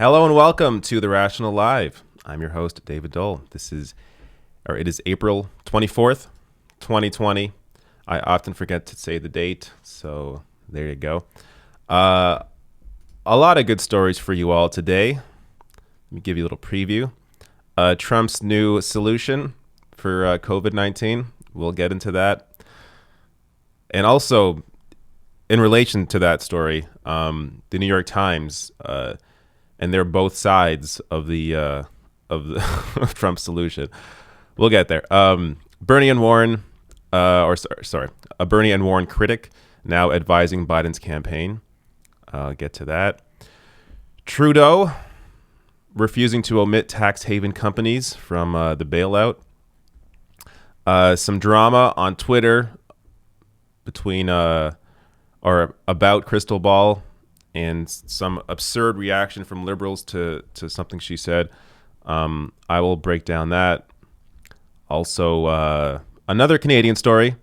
Hello and welcome to The Rational Live. I'm your host, David Dole. It is April 24th, 2020. I often forget to say the date, so there you go. A lot of good stories for you all today. Let me give you a little preview. Trump's new solution for COVID-19. We'll get into that. And also, in relation to that story, the New York Times, and they're both sides of the of Trump's solution. We'll get there. Bernie and Warren, a Bernie and Warren critic now advising Biden's campaign. I'll get to that. Trudeau refusing to omit tax haven companies from the bailout. Some drama on Twitter between or about Crystal Ball and some absurd reaction from liberals to something she said. I will break down that. Also, another Canadian story,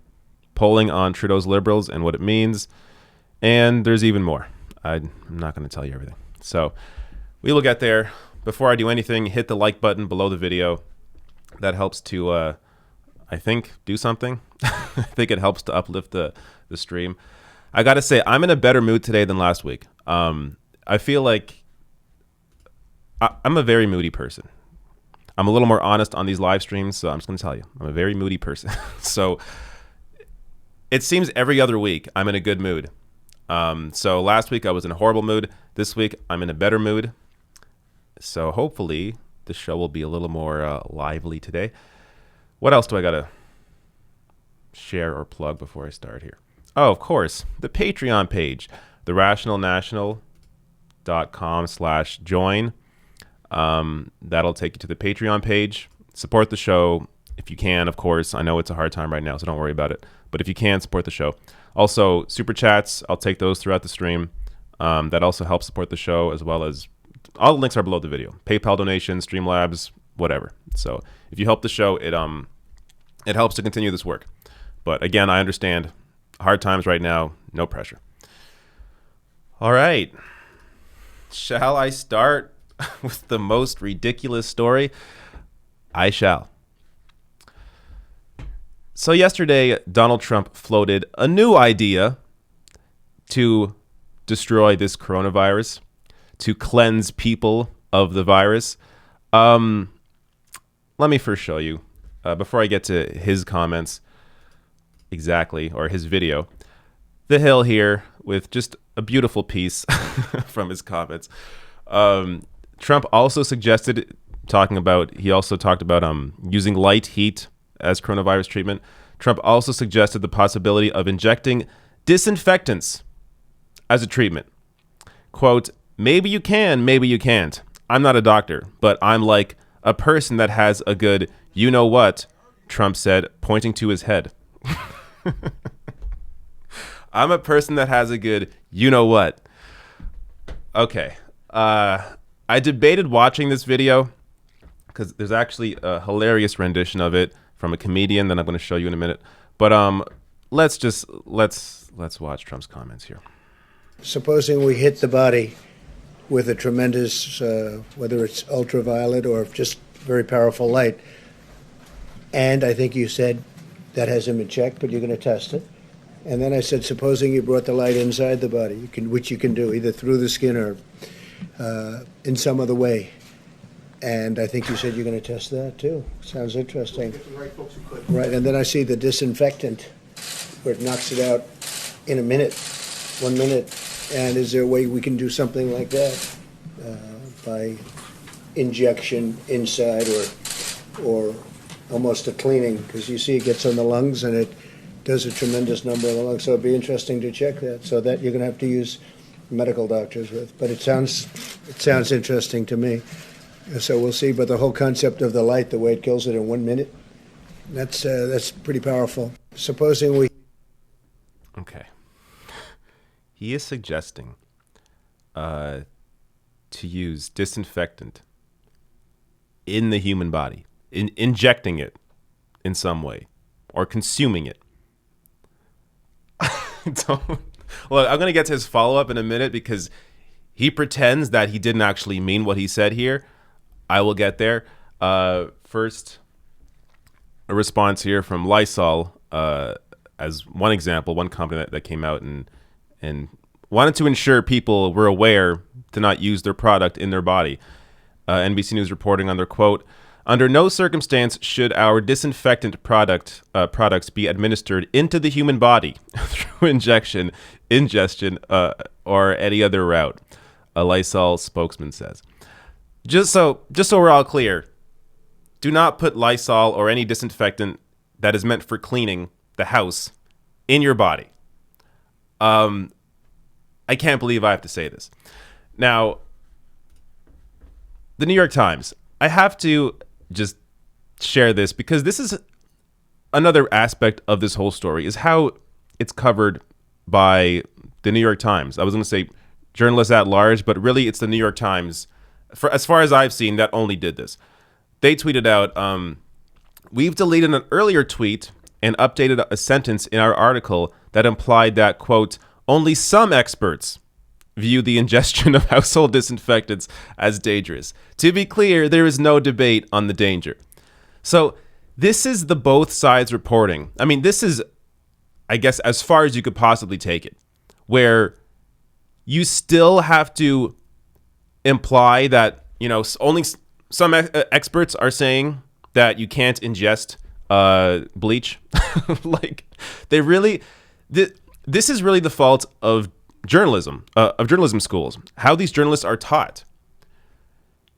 polling on Trudeau's Liberals and what it means. And there's even more. I'm not going to tell you everything. So we will get there. Before I do anything, hit the like button below the video. That helps to, I think, do something. I think it helps to uplift the stream. I got to say, I'm in a better mood today than last week. I feel like I'm a very moody person. I'm a little more honest on these live streams, so I'm just going to tell you, I'm a very moody person. So it seems every other week I'm in a good mood. So last week I was in a horrible mood. This week I'm in a better mood. So hopefully the show will be a little more lively today. What else do I got to share or plug before I start here? Oh, of course, the Patreon page, therationalnational.com/join. That'll take you to the Patreon page. Support the show if you can, of course. I know it's a hard time right now, so don't worry about it. But if you can, support the show. Also, SuperChats, I'll take those throughout the stream. That also helps support the show, as well as all the links are below the video. PayPal donations, Streamlabs, whatever. So if you help the show, it helps to continue this work. But again, I understand hard times right now, no pressure. All right. Shall I start with the most ridiculous story? I shall. So yesterday, Donald Trump floated a new idea to destroy this coronavirus, to cleanse people of the virus. Let me first show you, before I get to his comments exactly, or his video, The Hill here with just a beautiful piece from his comments. Trump also suggested, he also talked about using light heat as coronavirus treatment. Trump also suggested the possibility of injecting disinfectants as a treatment. Quote, maybe you can, maybe you can't. I'm not a doctor, but I'm like a person that has a good you-know-what, Trump said, pointing to his head. I'm a person that has a good you-know-what. Okay. I debated watching this video because there's actually a hilarious rendition of it from a comedian that I'm going to show you in a minute. But let's watch Trump's comments here. Supposing we hit the body with a tremendous, whether it's ultraviolet or just very powerful light, and I think you said that hasn't been checked, but you're going to test it. And then I said, supposing you brought the light inside the body, which you can do either through the skin or in some other way. And I think you said you're going to test that too. Sounds interesting. Right, and then I see the disinfectant, where it knocks it out in a minute, 1 minute. And is there a way we can do something like that by injection inside or almost a cleaning? Because you see it gets on the lungs and it does a tremendous number of the lungs. So it'd be interesting to check that. So that you're going to have to use medical doctors with. But it sounds interesting to me. So we'll see. But the whole concept of the light, the way it kills it in 1 minute, that's pretty powerful. Supposing we... Okay. He is suggesting to use disinfectant in the human body, injecting it in some way, or consuming it. Look, I'm going to get to his follow-up in a minute because he pretends that he didn't actually mean what he said here. I will get there. First, a response here from Lysol as one example, one company that came out and wanted to ensure people were aware to not use their product in their body. NBC News reporting on their quote, "Under no circumstance should our disinfectant products be administered into the human body through ingestion, or any other route," a Lysol spokesman says. Just so we're all clear, do not put Lysol or any disinfectant that is meant for cleaning the house in your body. I can't believe I have to say this. Now, the New York Times, I have to just share this because this is another aspect of this whole story, is how it's covered by the New York Times. I was going to say journalists at large, but really it's the New York Times, for as far as I've seen, that only did this. They tweeted out, "We've deleted an earlier tweet and updated a sentence in our article that implied that, quote, only some experts view the ingestion of household disinfectants as dangerous. To be clear, there is no debate on the danger." So this is the both sides reporting. I mean, this is, I guess, as far as you could possibly take it, where you still have to imply that, only some experts are saying that you can't ingest bleach. Like, they really, this is really the fault of journalism schools, how these journalists are taught.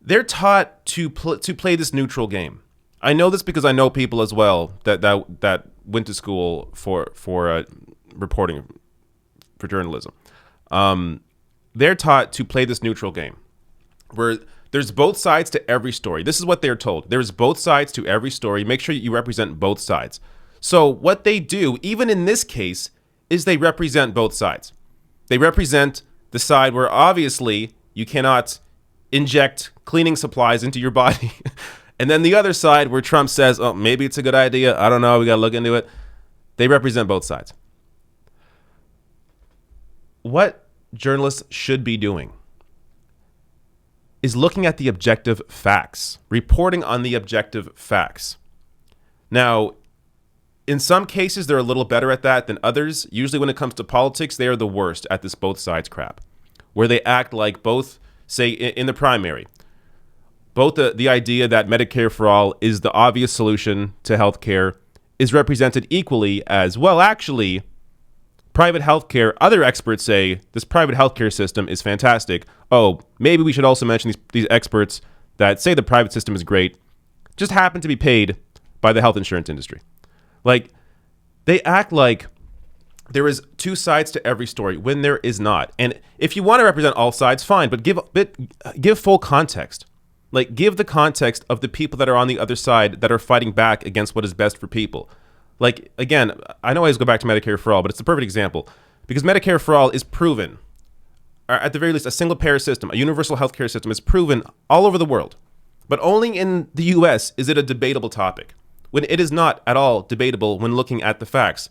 They're taught to play this neutral game. I know this because I know people as well that went to school for reporting, for journalism. They're taught to play this neutral game where there's both sides to every story. This is what they're told. There's both sides to every story. Make sure you represent both sides. So what they do, even in this case, is they represent both sides. They represent the side where obviously you cannot inject cleaning supplies into your body. And then the other side where Trump says, oh, maybe it's a good idea. I don't know. We got to look into it. They represent both sides. What journalists should be doing is looking at the objective facts, reporting on the objective facts. Now, in some cases, they're a little better at that than others. Usually when it comes to politics, they are the worst at this both sides crap, where they act like both, say, in the primary, both the idea that Medicare for all is the obvious solution to healthcare is represented equally as, well, actually, private healthcare, other experts say this private healthcare system is fantastic. Oh, maybe we should also mention these experts that say the private system is great, just happen to be paid by the health insurance industry. Like, they act like there is two sides to every story when there is not. And if you want to represent all sides, fine, but give full context. Like, give the context of the people that are on the other side that are fighting back against what is best for people. Like, again, I know I always go back to Medicare for all, but it's the perfect example because Medicare for all is proven, or at the very least, a single payer system, a universal healthcare system is proven all over the world. But only in the US is it a debatable topic, when it is not at all debatable when looking at the facts.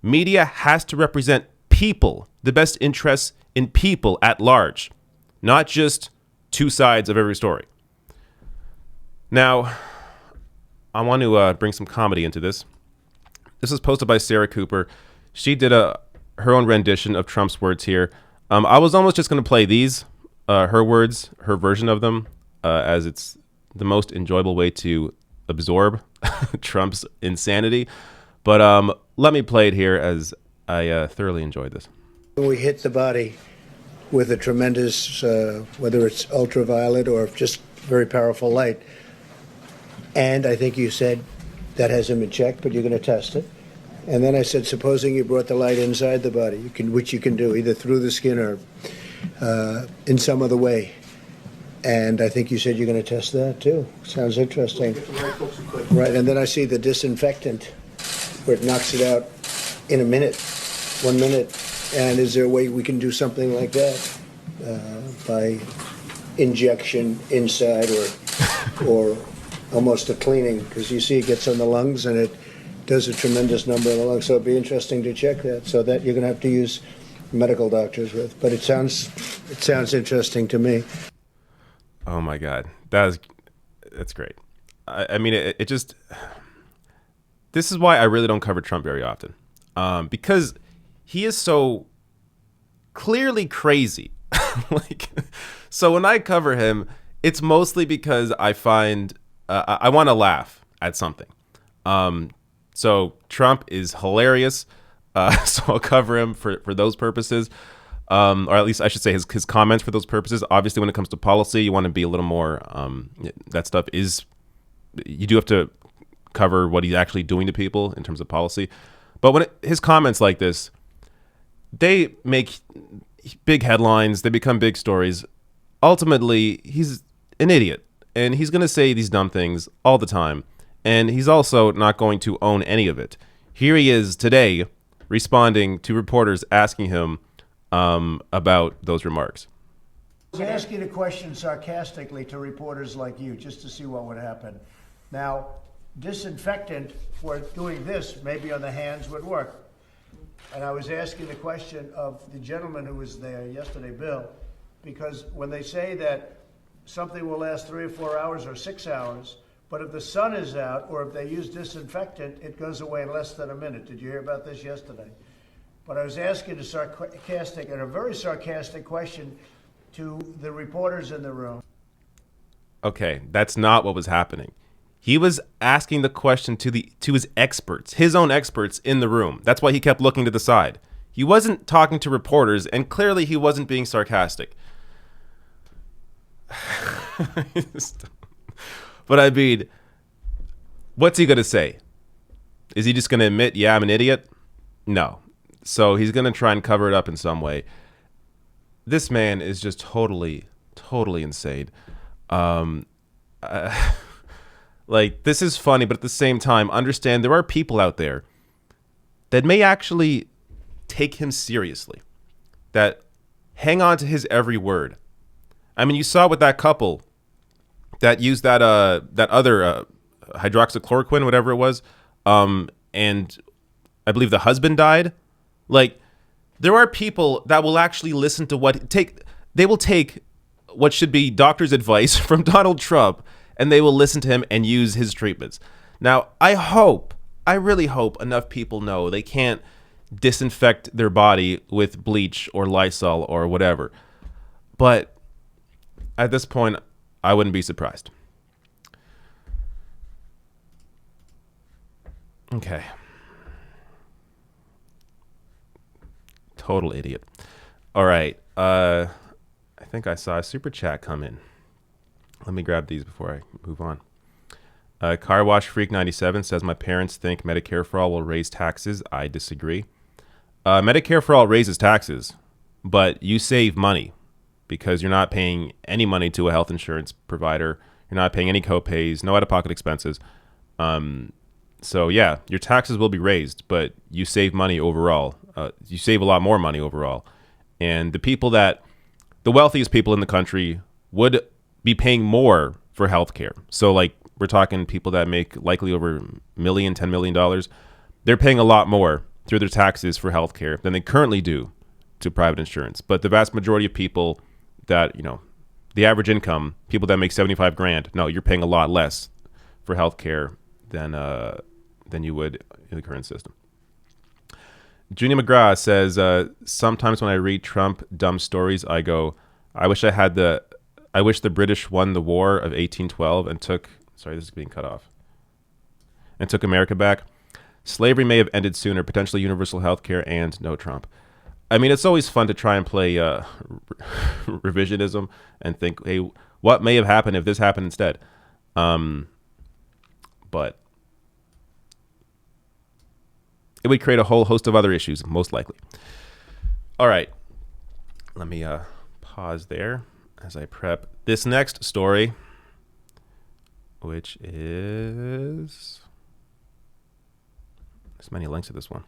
Media has to represent people, the best interests in people at large, not just two sides of every story. Now, I want to bring some comedy into this. This was posted by Sarah Cooper. She did her own rendition of Trump's words here. I was almost just going to play these, her words, her version of them, as it's the most enjoyable way to absorb Trump's insanity. But let me play it here as I thoroughly enjoyed this. When we hit the body with a tremendous, whether it's ultraviolet or just very powerful light, and I think you said that hasn't been checked, but you're going to test it. And then I said, supposing you brought the light inside the body, which you can do either through the skin or in some other way. And I think you said you're going to test that too. Sounds interesting. Right, and then I see the disinfectant where it knocks it out in a minute, 1 minute. And is there a way we can do something like that by injection inside or almost a cleaning? Because you see it gets on the lungs and it does a tremendous number in the lungs. So it'd be interesting to check that. So that you're going to have to use medical doctors with. But it sounds interesting to me. Oh my God, that's great. I mean, it just, this is why I really don't cover Trump very often, because he is so clearly crazy. Like, so when I cover him, it's mostly because I find I want to laugh at something. So Trump is hilarious. So I'll cover him for those purposes. Or at least I should say his comments for those purposes. Obviously, when it comes to policy, you want to be a little more, that stuff is, you do have to cover what he's actually doing to people in terms of policy. But when his comments like this, they make big headlines, they become big stories. Ultimately, he's an idiot, and he's going to say these dumb things all the time. And he's also not going to own any of it. Here he is today responding to reporters asking him about those remarks. I was asking a question sarcastically to reporters like you just to see what would happen. Now, disinfectant for doing this, maybe on the hands, would work. And I was asking the question of the gentleman who was there yesterday, Bill, because when they say that something will last 3 or 4 hours or 6 hours, but if the sun is out or if they use disinfectant, it goes away in less than a minute. Did you hear about this yesterday? But I was asking a very sarcastic question to the reporters in the room. Okay, that's not what was happening. He was asking the question to his experts, his own experts in the room. That's why he kept looking to the side. He wasn't talking to reporters, and clearly he wasn't being sarcastic. But I mean, what's he going to say? Is he just going to admit, yeah, I'm an idiot? No. So he's going to try and cover it up in some way. This man is just totally insane. Like, this is funny, but at the same time, understand there are people out there that may actually take him seriously, that hang on to his every word. I mean, you saw with that couple that used that other hydroxychloroquine, whatever it was, and I believe the husband died. Like, there are people that will actually listen to they will take what should be doctor's advice from Donald Trump, and they will listen to him and use his treatments. Now, I really hope enough people know they can't disinfect their body with bleach or Lysol or whatever. But at this point, I wouldn't be surprised. Okay. Total idiot. All right. I think I saw a super chat come in. Let me grab these before I move on. Car Wash Freak 97 says, my parents think Medicare for All will raise taxes. I disagree. Medicare for All raises taxes, but you save money because you're not paying any money to a health insurance provider. You're not paying any copays, no out-of-pocket expenses. So yeah, your taxes will be raised, but you save money overall. You save a lot more money overall. And the wealthiest people in the country would be paying more for healthcare. So like, we're talking people that make likely over $1 million, $10 million. They're paying a lot more through their taxes for healthcare than they currently do to private insurance. But the vast majority of people that, the average income, people that make 75 grand, no, you're paying a lot less for healthcare than you would in the current system. Junior McGrath says, sometimes when I read Trump dumb stories, I go, I wish the British won the War of 1812 and took America back. Slavery may have ended sooner, potentially universal health care, and no Trump. I mean, it's always fun to try and play revisionism and think, hey, what may have happened if this happened instead? But it would create a whole host of other issues, most likely. All right. Let me pause there as I prep this next story, which is... There's many links to this one.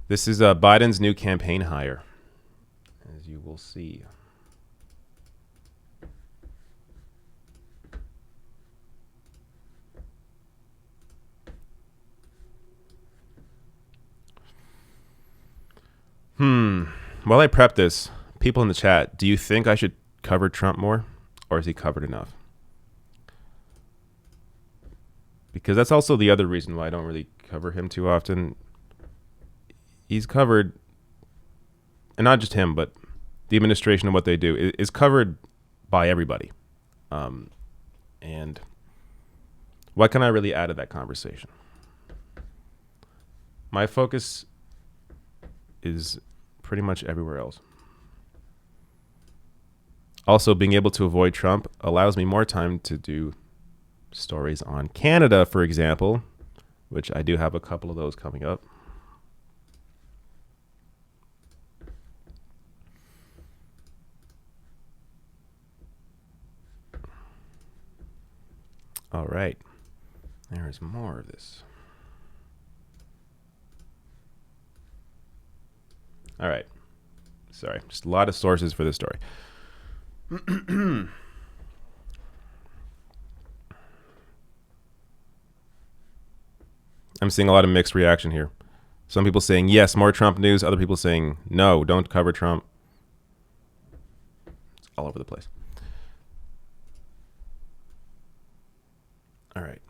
This is Biden's new campaign hire, as you will see. while I prep this, people in the chat, do you think I should cover Trump more, or is he covered enough? Because that's also the other reason why I don't really cover him too often. He's covered, and not just him, but the administration and what they do is covered by everybody. And what can I really add to that conversation? My focus is pretty much everywhere else. Also, being able to avoid Trump allows me more time to do stories on Canada, for example, which I do have a couple of those coming up. All right. There is more of this. All right. Sorry. Just a lot of sources for this story. I'm seeing a lot of mixed reaction here. Some people saying, yes, more Trump news. Other people saying, no, don't cover Trump. It's all over the place. All right.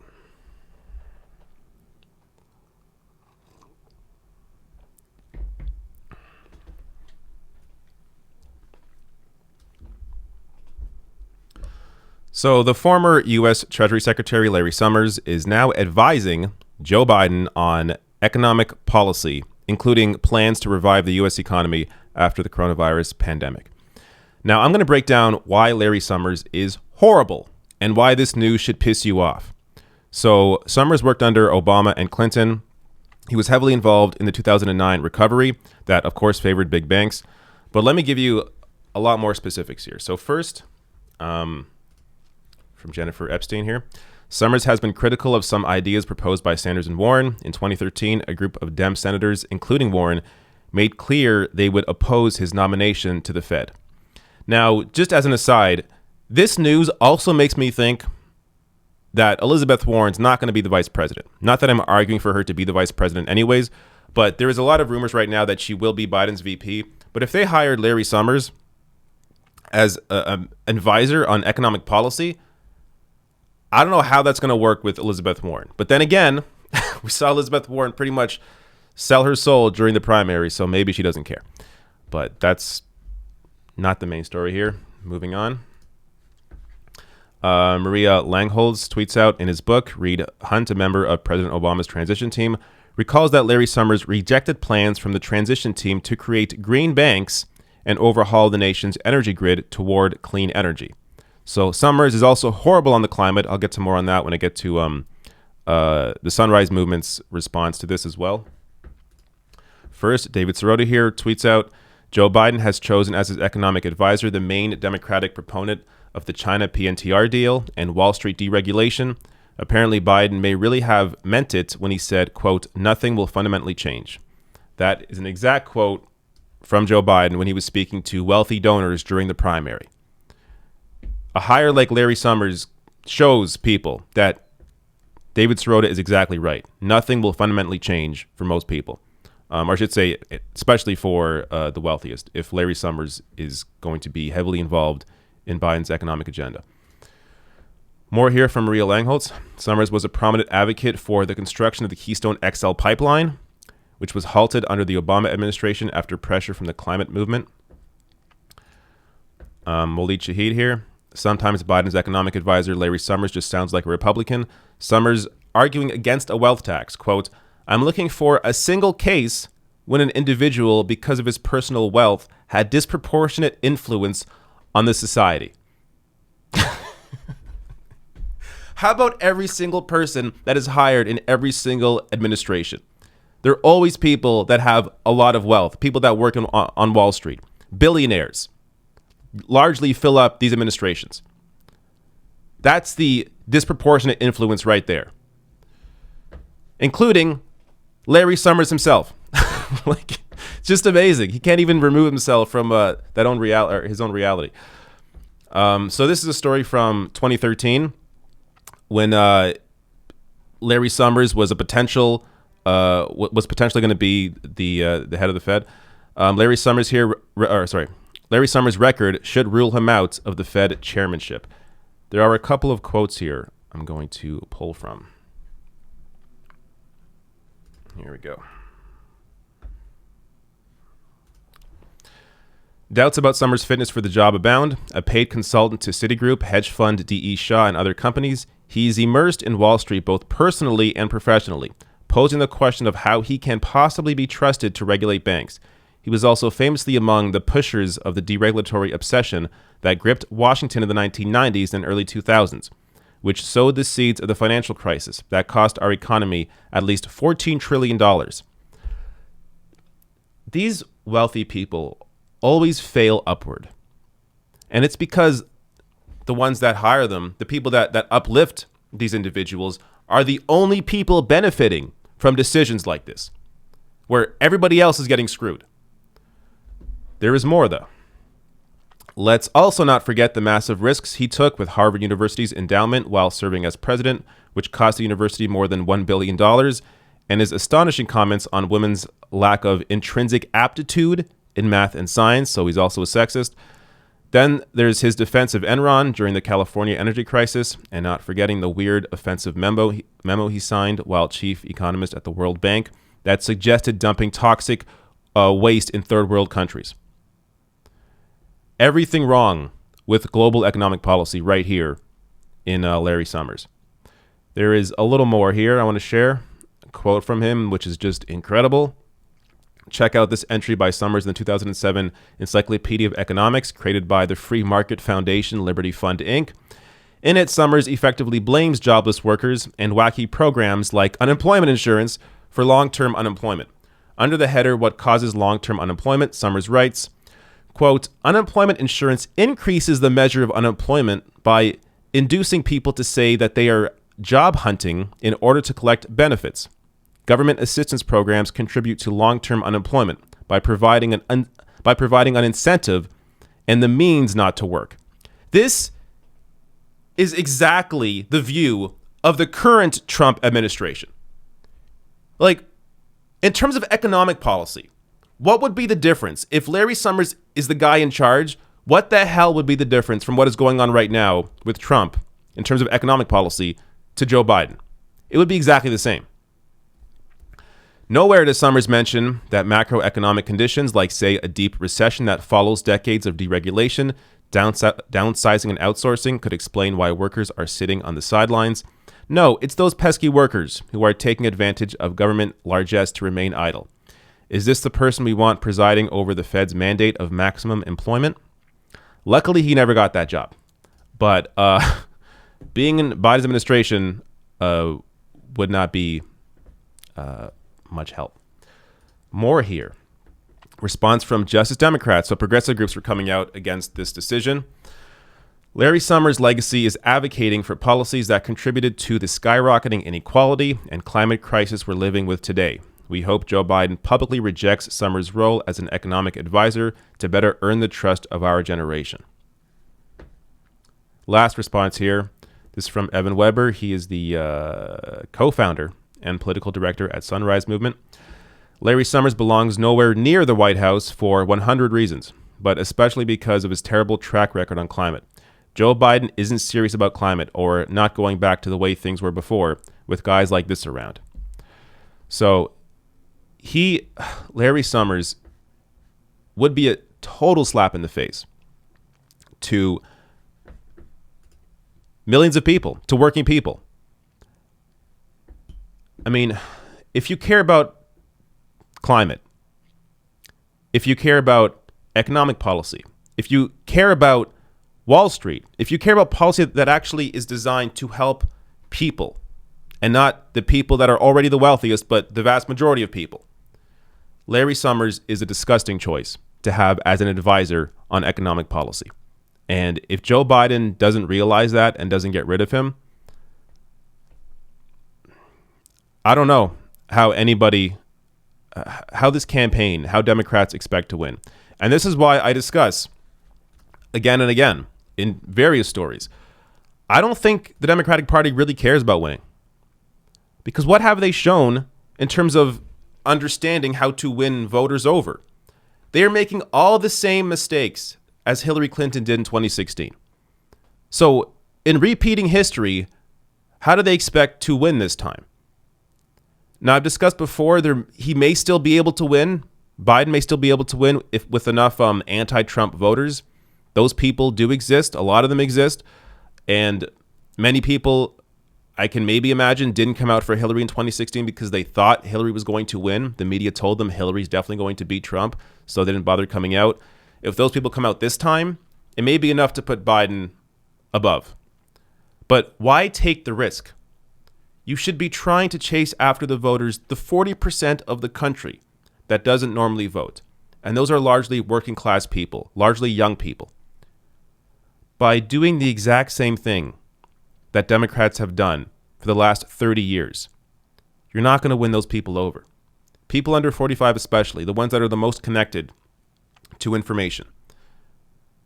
So the former U.S. Treasury Secretary Larry Summers is now advising Joe Biden on economic policy, including plans to revive the U.S. economy after the coronavirus pandemic. Now, I'm going to break down why Larry Summers is horrible and why this news should piss you off. So Summers worked under Obama and Clinton. He was heavily involved in the 2009 recovery that, of course, favored big banks. But let me give you a lot more specifics here. So first, from Jennifer Epstein here, Summers has been critical of some ideas proposed by Sanders and Warren. In 2013, a group of Dem senators, including Warren, made clear they would oppose his nomination to the Fed. Now, just as an aside, this news also makes me think that Elizabeth Warren's not going to be the vice president. Not that I'm arguing for her to be the vice president anyways, but there is a lot of rumors right now that she will be Biden's VP. But if they hired Larry Summers as an advisor on economic policy, I don't know how that's going to work with Elizabeth Warren. But then again, we saw Elizabeth Warren pretty much sell her soul during the primary, so maybe she doesn't care. But that's not the main story here. Moving on. Maria Langholz tweets out in his book, Reed Hunt, a member of President Obama's transition team, recalls that Larry Summers rejected plans from the transition team to create green banks and overhaul the nation's energy grid toward clean energy. So Summers is also horrible on the climate. I'll get to more on that when I get to the Sunrise Movement's response to this as well. First, David Sirota here tweets out, Joe Biden has chosen as his economic advisor the main Democratic proponent of the China PNTR deal and Wall Street deregulation. Apparently, Biden may really have meant it when he said, quote, nothing will fundamentally change. That is an exact quote from Joe Biden when he was speaking to wealthy donors during the primary. A hire like Larry Summers shows people that David Sirota is exactly right. Nothing will fundamentally change for most people. Or I should say, especially for the wealthiest, if Larry Summers is going to be heavily involved in Biden's economic agenda. More here from Maria Langholz. Summers was a prominent advocate for the construction of the Keystone XL pipeline, which was halted under the Obama administration after pressure from the climate movement. Molid Shahid here. Sometimes Biden's economic advisor, Larry Summers, just sounds like a Republican. Summers arguing against a wealth tax. Quote, I'm looking for a single case when an individual, because of his personal wealth, had disproportionate influence on the society. How about every single person that is hired in every single administration? There are always people that have a lot of wealth, people that work on Wall Street, billionaires, largely fill up these administrations. That's the disproportionate influence right there, including Larry Summers himself. Like, it's just amazing. He can't even remove himself from his own reality. So this is a story from 2013 when Larry Summers was potentially going to be the head of the Fed. Larry Summers Larry Summers' record should rule him out of the Fed chairmanship. There are a couple of quotes here I'm going to pull from. Here we go. Doubts about Summers' fitness for the job abound. A paid consultant to Citigroup, hedge fund D.E. Shaw, and other companies, he's immersed in Wall Street both personally and professionally, posing the question of how he can possibly be trusted to regulate banks. He was also famously among the pushers of the deregulatory obsession that gripped Washington in the 1990s and early 2000s, which sowed the seeds of the financial crisis that cost our economy at least $14 trillion. These wealthy people always fail upward. And it's because the ones that hire them, the people that uplift these individuals, are the only people benefiting from decisions like this, where everybody else is getting screwed. There is more, though. Let's also not forget the massive risks he took with Harvard University's endowment while serving as president, which cost the university more than $1 billion, and his astonishing comments on women's lack of intrinsic aptitude in math and science, so he's also a sexist. Then there's his defense of Enron during the California energy crisis, and not forgetting the weird offensive memo he signed while chief economist at the World Bank that suggested dumping toxic waste in third world countries. Everything wrong with global economic policy right here in Larry Summers. There is a little more here I want to share. A quote from him, which is just incredible. Check out this entry by Summers in the 2007 Encyclopedia of Economics, created by the Free Market Foundation Liberty Fund, Inc. In it, Summers effectively blames jobless workers and wacky programs like unemployment insurance for long-term unemployment. Under the header, What Causes Long-Term Unemployment, Summers writes, quote, unemployment insurance increases the measure of unemployment by inducing people to say that they are job hunting in order to collect benefits. Government assistance programs contribute to long-term unemployment by providing an incentive and the means not to work. This is exactly the view of the current Trump administration. Like, in terms of economic policy, what would be the difference? If Larry Summers is the guy in charge, what the hell would be the difference from what is going on right now with Trump in terms of economic policy to Joe Biden? It would be exactly the same. Nowhere does Summers mention that macroeconomic conditions, like, say, a deep recession that follows decades of deregulation, downsizing and outsourcing, could explain why workers are sitting on the sidelines. No, it's those pesky workers who are taking advantage of government largesse to remain idle. Is this the person we want presiding over the Fed's mandate of maximum employment? Luckily, he never got that job. But being in Biden's administration would not be much help. More here. Response from Justice Democrats. So progressive groups were coming out against this decision. Larry Summers' legacy is advocating for policies that contributed to the skyrocketing inequality and climate crisis we're living with today. We hope Joe Biden publicly rejects Summers' role as an economic advisor to better earn the trust of our generation. Last response here. This is from Evan Weber. He is the co-founder and political director at Sunrise Movement. Larry Summers belongs nowhere near the White House for 100 reasons, but especially because of his terrible track record on climate. Joe Biden isn't serious about climate or not going back to the way things were before with guys like this around. So Larry Summers would be a total slap in the face to millions of people, to working people. I mean, if you care about climate, if you care about economic policy, if you care about Wall Street, if you care about policy that actually is designed to help people and not the people that are already the wealthiest, but the vast majority of people, Larry Summers is a disgusting choice to have as an advisor on economic policy. And if Joe Biden doesn't realize that and doesn't get rid of him, I don't know how this campaign, how Democrats expect to win. And this is why I discuss again and again in various stories. I don't think the Democratic Party really cares about winning. Because what have they shown in terms of understanding how to win voters over? They are making all the same mistakes as Hillary Clinton did in 2016. So in repeating history, how do they expect to win this time? Now, I've discussed before, he may still be able to win. Biden may still be able to win if with enough anti-Trump voters. Those people do exist. A lot of them exist. And many people, I can maybe imagine, didn't come out for Hillary in 2016 because they thought Hillary was going to win. The media told them Hillary's definitely going to beat Trump, so they didn't bother coming out. If those people come out this time, it may be enough to put Biden above. But why take the risk? You should be trying to chase after the voters, the 40% of the country that doesn't normally vote. And those are largely working class people, largely young people. By doing the exact same thing that Democrats have done for the last 30 years, you're not going to win those people over. People under 45 especially, the ones that are the most connected to information.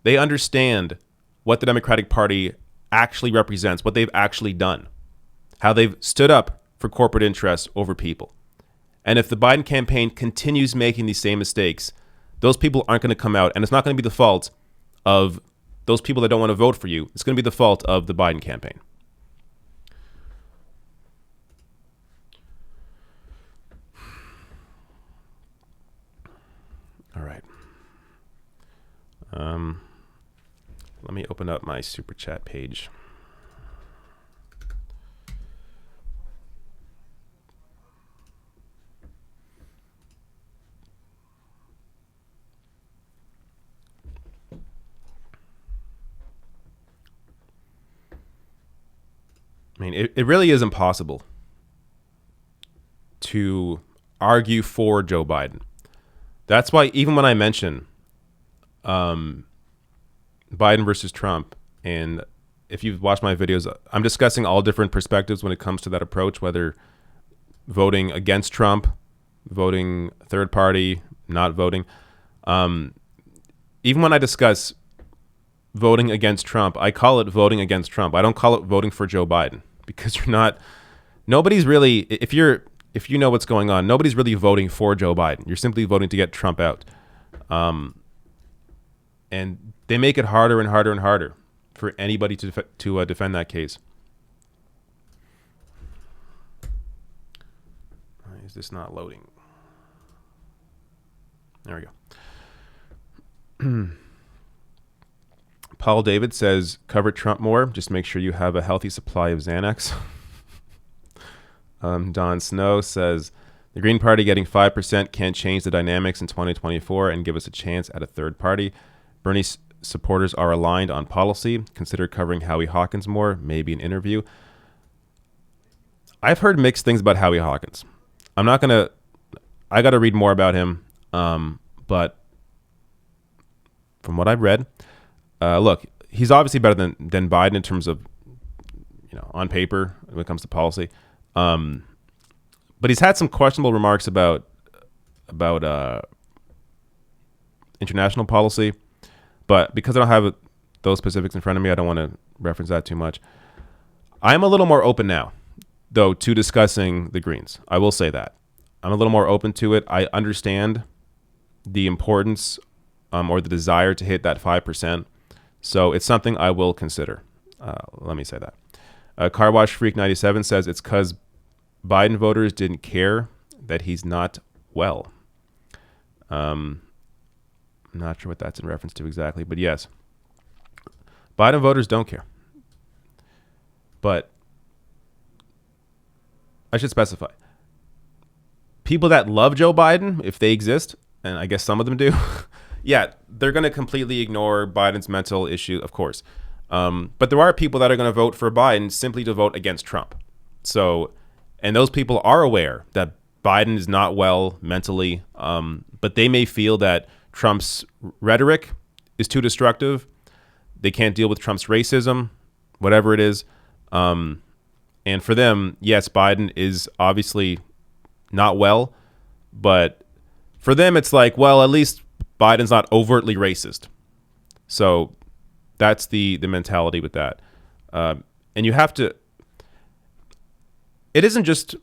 They understand what the Democratic Party actually represents, what they've actually done, how they've stood up for corporate interests over people. And if the Biden campaign continues making these same mistakes, those people aren't going to come out, and it's not going to be the fault of those people that don't want to vote for you. It's going to be the fault of the Biden campaign. All right. Let me open up my super chat page. I mean, it really is impossible to argue for Joe Biden. That's why even when I mention Biden versus Trump, and if you've watched my videos, I'm discussing all different perspectives when it comes to that approach, whether voting against Trump, voting third party, not voting. Even when I discuss voting against Trump, I call it voting against Trump. I don't call it voting for Joe Biden, because nobody's really, if you know what's going on, nobody's really voting for Joe Biden. You're simply voting to get Trump out. And they make it harder and harder and harder for anybody to defend that case. Why is this not loading? There we go. Paul David says, cover Trump more. Just make sure you have a healthy supply of Xanax. Don Snow says, the Green Party getting 5% can't change the dynamics in 2024 and give us a chance at a third party. Bernie supporters are aligned on policy. Consider covering Howie Hawkins more, maybe an interview. I've heard mixed things about Howie Hawkins. I got to read more about him. But from what I've read, look, he's obviously better than Biden in terms of, on paper when it comes to policy. But he's had some questionable remarks about international policy. But because I don't have those specifics in front of me, I don't want to reference that too much. I'm a little more open now, though, to discussing the Greens. I will say that. I'm a little more open to it. I understand the importance or the desire to hit that 5%. So it's something I will consider. Let me say that. Car Wash Freak 97 says it's because Biden voters didn't care that he's not well. I'm not sure what that's in reference to exactly, but yes, Biden voters don't care. But I should specify, people that love Joe Biden, if they exist, and I guess some of them do, yeah, they're going to completely ignore Biden's mental issue, of course. But there are people that are going to vote for Biden simply to vote against Trump. So, and those people are aware that Biden is not well mentally, but they may feel that Trump's rhetoric is too destructive. They can't deal with Trump's racism, whatever it is. And for them, yes, Biden is obviously not well, but for them, it's like, well, at least Biden's not overtly racist. So that's the mentality with that. And you have to, it isn't just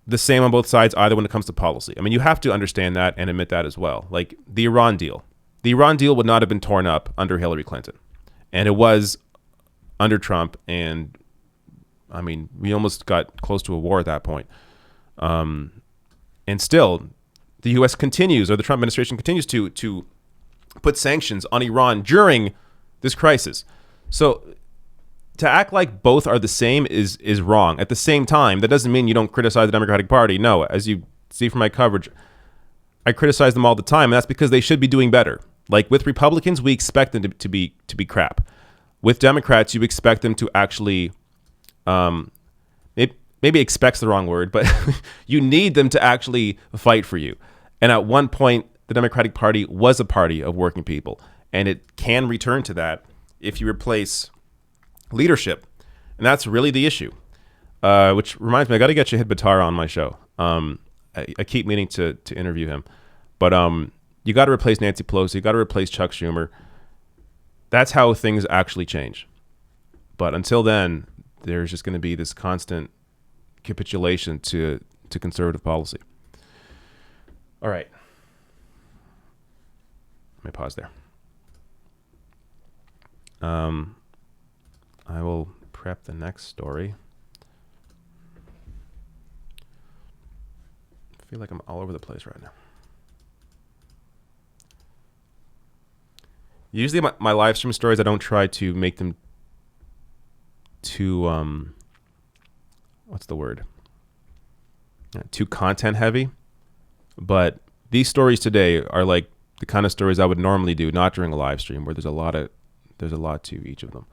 the same on both sides either when it comes to policy. I mean, you have to understand that and admit that as well. Like the Iran deal. The Iran deal would not have been torn up under Hillary Clinton. And it was under Trump. And I mean, we almost got close to a war at that point. And still, the U.S. continues, or the Trump administration continues to put sanctions on Iran during this crisis. So to act like both are the same is wrong. At the same time, that doesn't mean you don't criticize the Democratic Party. No, as you see from my coverage, I criticize them all the time, and that's because they should be doing better. Like with Republicans, we expect them to be crap. With Democrats, you expect them to actually, maybe expect's the wrong word, but you need them to actually fight for you. And at one point, the Democratic Party was a party of working people, and it can return to that if you replace leadership. And that's really the issue, which reminds me, I got to get Shahid Buttar on my show. I keep meaning to interview him, but you got to replace Nancy Pelosi. You got to replace Chuck Schumer. That's how things actually change. But until then, there's just going to be this constant capitulation to conservative policy. All right. Let me pause there. I will prep the next story. I feel like I'm all over the place right now. Usually my live stream stories, I don't try to make them too, what's the word? Too content heavy. But these stories today are like the kind of stories I would normally do, not during a live stream, where there's a lot to each of them.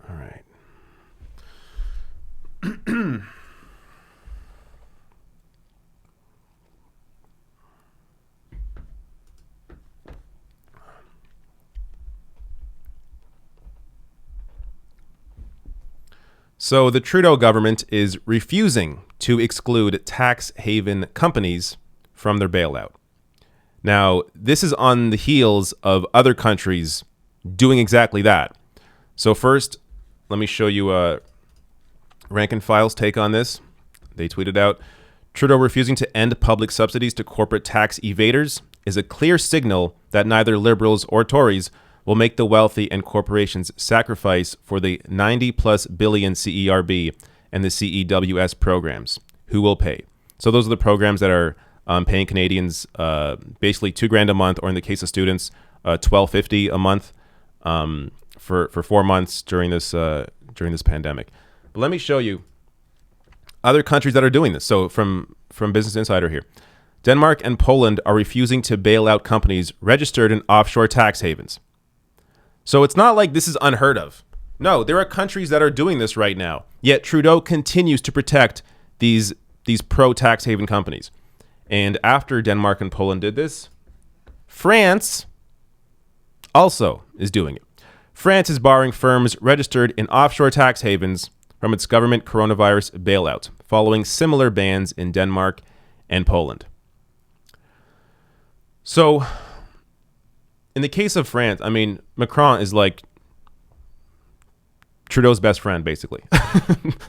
All right. So the Trudeau government is refusing to exclude tax haven companies from their bailout. Now, this is on the heels of other countries doing exactly that. So first, let me show you Rank and File's take on this. They tweeted out, Trudeau refusing to end public subsidies to corporate tax evaders is a clear signal that neither Liberals or Tories will make the wealthy and corporations sacrifice for the 90+ billion CERB and the CEWS programs. Who will pay? So those are the programs that are paying Canadians basically $2,000 a month, or in the case of students, $1,250 a month for 4 months during this pandemic. But let me show you other countries that are doing this. So from Business Insider here, Denmark and Poland are refusing to bail out companies registered in offshore tax havens. So it's not like this is unheard of. No, there are countries that are doing this right now. Yet Trudeau continues to protect these pro-tax haven companies. And after Denmark and Poland did this, France also is doing it. France is barring firms registered in offshore tax havens from its government coronavirus bailout, following similar bans in Denmark and Poland. So, in the case of France, I mean, Macron is like Trudeau's best friend, basically.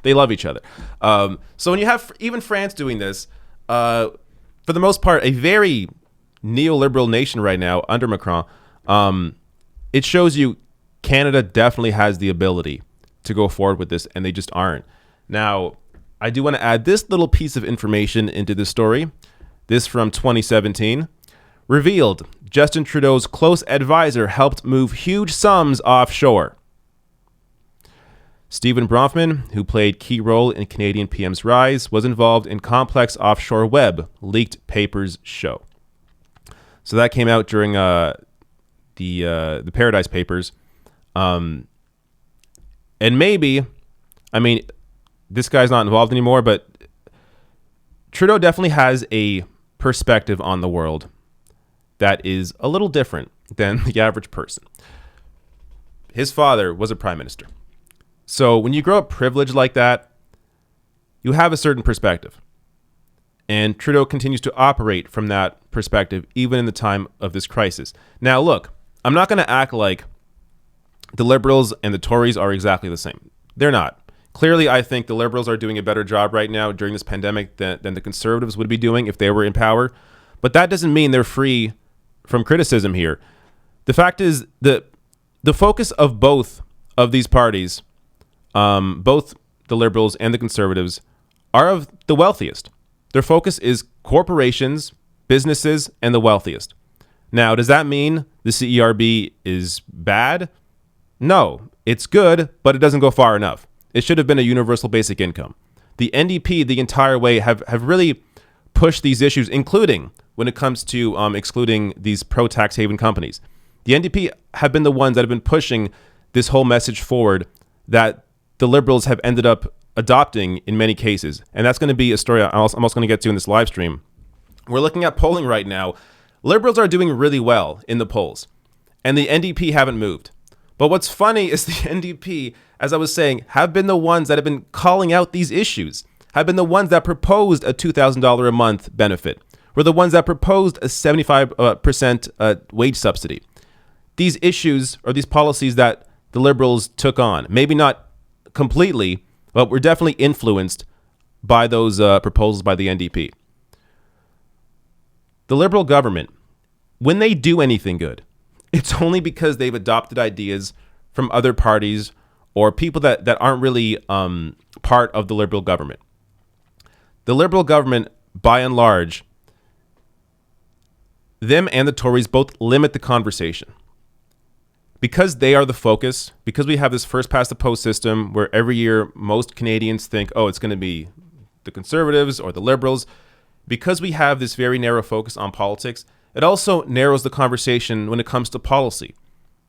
They love each other. So when you have even France doing this, for the most part, a very neoliberal nation right now under Macron, it shows you Canada definitely has the ability to go forward with this, and they just aren't. Now, I do want to add this little piece of information into this story. This from 2017. Revealed, Justin Trudeau's close advisor helped move huge sums offshore. Stephen Bronfman, who played key role in Canadian PM's rise, was involved in complex offshore web, leaked papers show. So that came out during the Paradise Papers. And maybe, I mean, this guy's not involved anymore, but Trudeau definitely has a perspective on the world that is a little different than the average person. His father was a prime minister. So when you grow up privileged like that, you have a certain perspective. And Trudeau continues to operate from that perspective, even in the time of this crisis. Now, look, I'm not going to act like the Liberals and the Tories are exactly the same. They're not. Clearly, I think the Liberals are doing a better job right now during this pandemic than the Conservatives would be doing if they were in power. But that doesn't mean they're free from criticism here. The fact is that the focus of both of these parties, both the Liberals and the Conservatives, are of the wealthiest. Their focus is corporations, businesses, and the wealthiest. Now, does that mean the CERB is bad? No, it's good, but it doesn't go far enough. It should have been a universal basic income. The NDP, the entire way, have really pushed these issues, including when it comes to excluding these pro-tax haven companies. The NDP have been the ones that have been pushing this whole message forward that the Liberals have ended up adopting in many cases. And that's going to be a story I'm also going to get to in this live stream. We're looking at polling right now. Liberals are doing really well in the polls, and the NDP haven't moved. But what's funny is the NDP, as I was saying, have been the ones that have been calling out these issues, have been the ones that proposed a $2,000 a month benefit, were the ones that proposed a 75% wage subsidy. These issues or these policies that the Liberals took on, maybe not completely, but were definitely influenced by those proposals by the NDP. The Liberal government, when they do anything good, it's only because they've adopted ideas from other parties or people that aren't really part of the Liberal government. The Liberal government, by and large, them and the Tories both limit the conversation. Because they are the focus, because we have this first past the post system where every year most Canadians think, oh, it's going to be the Conservatives or the Liberals, because we have this very narrow focus on politics, it also narrows the conversation when it comes to policy.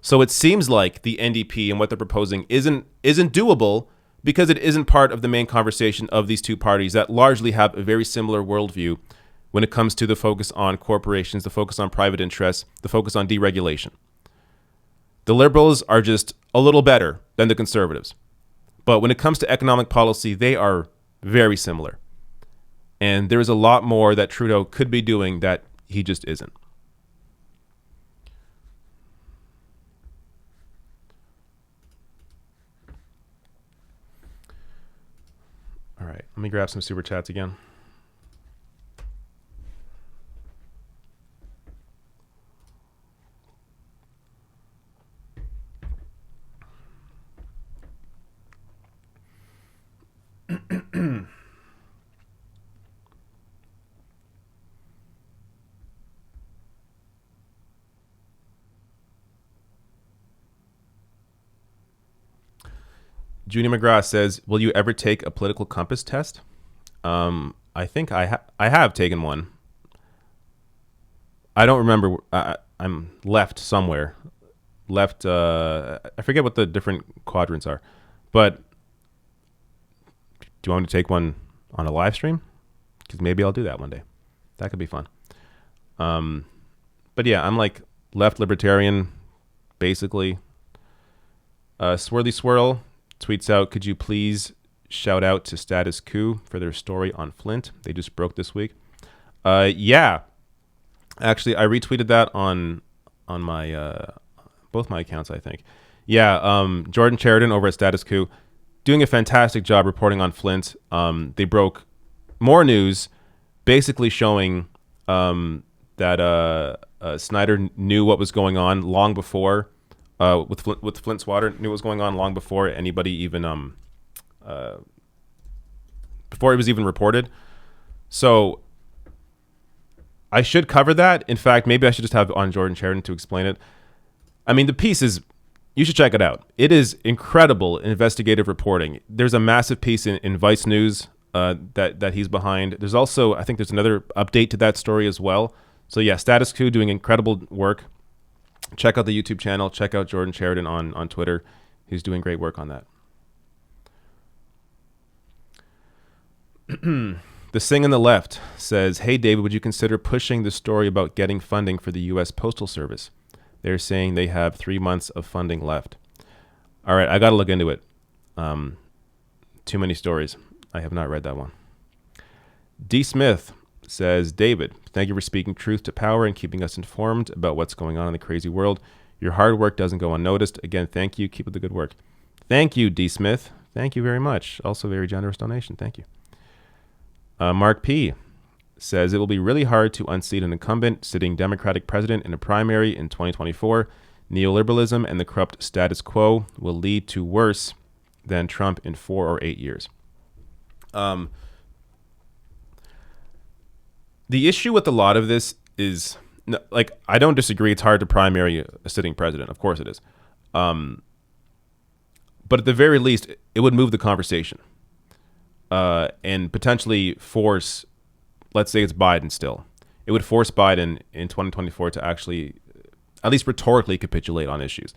So it seems like the NDP and what they're proposing isn't doable because it isn't part of the main conversation of these two parties that largely have a very similar worldview when it comes to the focus on corporations, the focus on private interests, the focus on deregulation. The Liberals are just a little better than the Conservatives. But when it comes to economic policy, they are very similar. And there is a lot more that Trudeau could be doing that he just isn't. All right, let me grab some super chats again. Junie McGrath says, will you ever take a political compass test? I think I have taken one. I don't remember. I'm left somewhere. Left, I forget what the different quadrants are. But do you want me to take one on a live stream? Because maybe I'll do that one day. That could be fun. But yeah, I'm like left libertarian, basically. Swirly Swirl tweets out, could you please shout out to Status Quo for their story on Flint? They just broke this week. Yeah. Actually, I retweeted that on my both my accounts, I think. Yeah, Jordan Sheridan over at Status Quo doing a fantastic job reporting on Flint. They broke more news, basically showing that Snyder knew what was going on long before. With Flint's water, knew what was going on long before anybody even before it was even reported. So I should cover that. In fact, maybe I should just have on Jordan Sheridan to explain it. I mean, the piece is, you should check it out. It is incredible investigative reporting. There's a massive piece in Vice News that he's behind. There's also, I think there's another update to that story as well. So yeah, Status Quo doing incredible work. Check out the YouTube channel. Check out Jordan Sheridan on Twitter. He's doing great work on that. The Sing on the Left says, hey, David, would you consider pushing the story about getting funding for the U.S. Postal Service? They're saying they have 3 months of funding left. All right, I got to look into it. Too many stories. I have not read that one. D. Smith says, David, thank you for speaking truth to power and keeping us informed about what's going on in the crazy world. Your hard work doesn't go unnoticed. Again, thank you. Keep up the good work. Thank you, D. Smith. Thank you very much. Also, very generous donation. Thank you. Mark P. says, it will be really hard to unseat an incumbent sitting Democratic president in a primary in 2024. Neoliberalism and the corrupt status quo will lead to worse than Trump in 4 or 8 years. The issue with a lot of this is, like, I don't disagree. It's hard to primary a sitting president. Of course it is. But at the very least, it would move the conversation and potentially force, let's say it's Biden still. It would force Biden in 2024 to actually, at least rhetorically, capitulate on issues.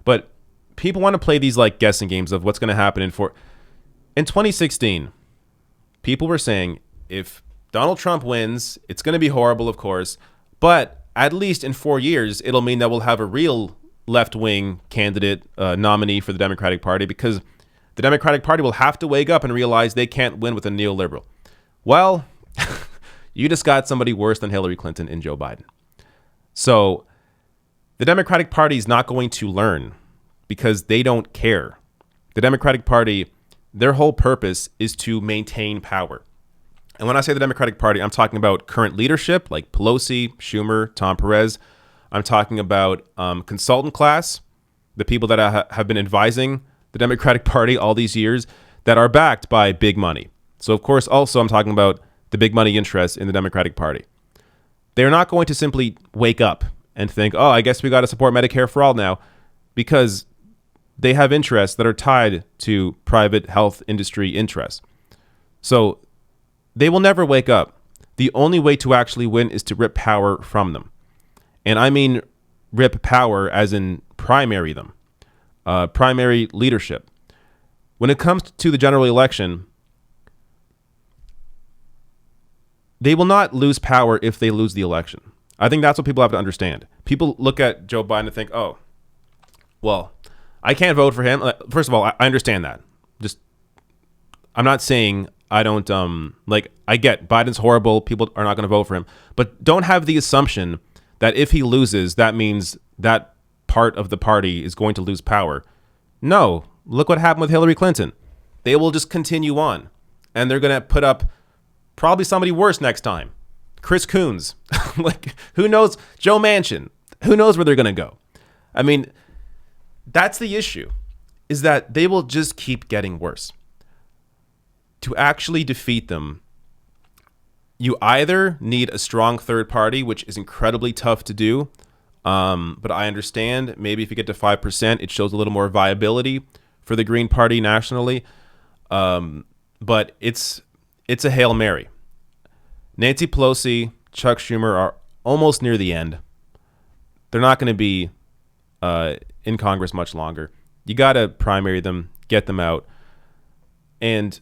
But people want to play these like guessing games of what's going to happen in 2016. People were saying if Donald Trump wins, it's going to be horrible, of course, but at least in 4 years, it'll mean that we'll have a real left-wing candidate nominee for the Democratic Party, because the Democratic Party will have to wake up and realize they can't win with a neoliberal. Well, you just got somebody worse than Hillary Clinton in Joe Biden. So the Democratic Party is not going to learn because they don't care. The Democratic Party, their whole purpose is to maintain power. And when I say the Democratic Party, I'm talking about current leadership like Pelosi, Schumer, Tom Perez. I'm talking about consultant class, the people that have been advising the Democratic Party all these years that are backed by big money. So, of course, also I'm talking about the big money interests in the Democratic Party. They're not going to simply wake up and think, oh, I guess we got to support Medicare for all now, because they have interests that are tied to private health industry interests. So they will never wake up. The only way to actually win is to rip power from them. And I mean rip power as in primary them, primary leadership. When it comes to the general election, they will not lose power if they lose the election. I think that's what people have to understand. People look at Joe Biden and think, oh, well, I can't vote for him. First of all, I understand that. I'm not saying I don't, I get Biden's horrible. People are not going to vote for him. But don't have the assumption that if he loses, that means that part of the party is going to lose power. No, look what happened with Hillary Clinton. They will just continue on. And they're going to put up probably somebody worse next time. Chris Coons. Who knows? Joe Manchin. Who knows where they're going to go? I mean, that's the issue, is that they will just keep getting worse. To actually defeat them, you either need a strong third party, which is incredibly tough to do. But I understand maybe if you get to 5%, it shows a little more viability for the Green Party nationally. But it's a Hail Mary. Nancy Pelosi, Chuck Schumer are almost near the end. They're not going to be in Congress much longer. You got to primary them, get them out. And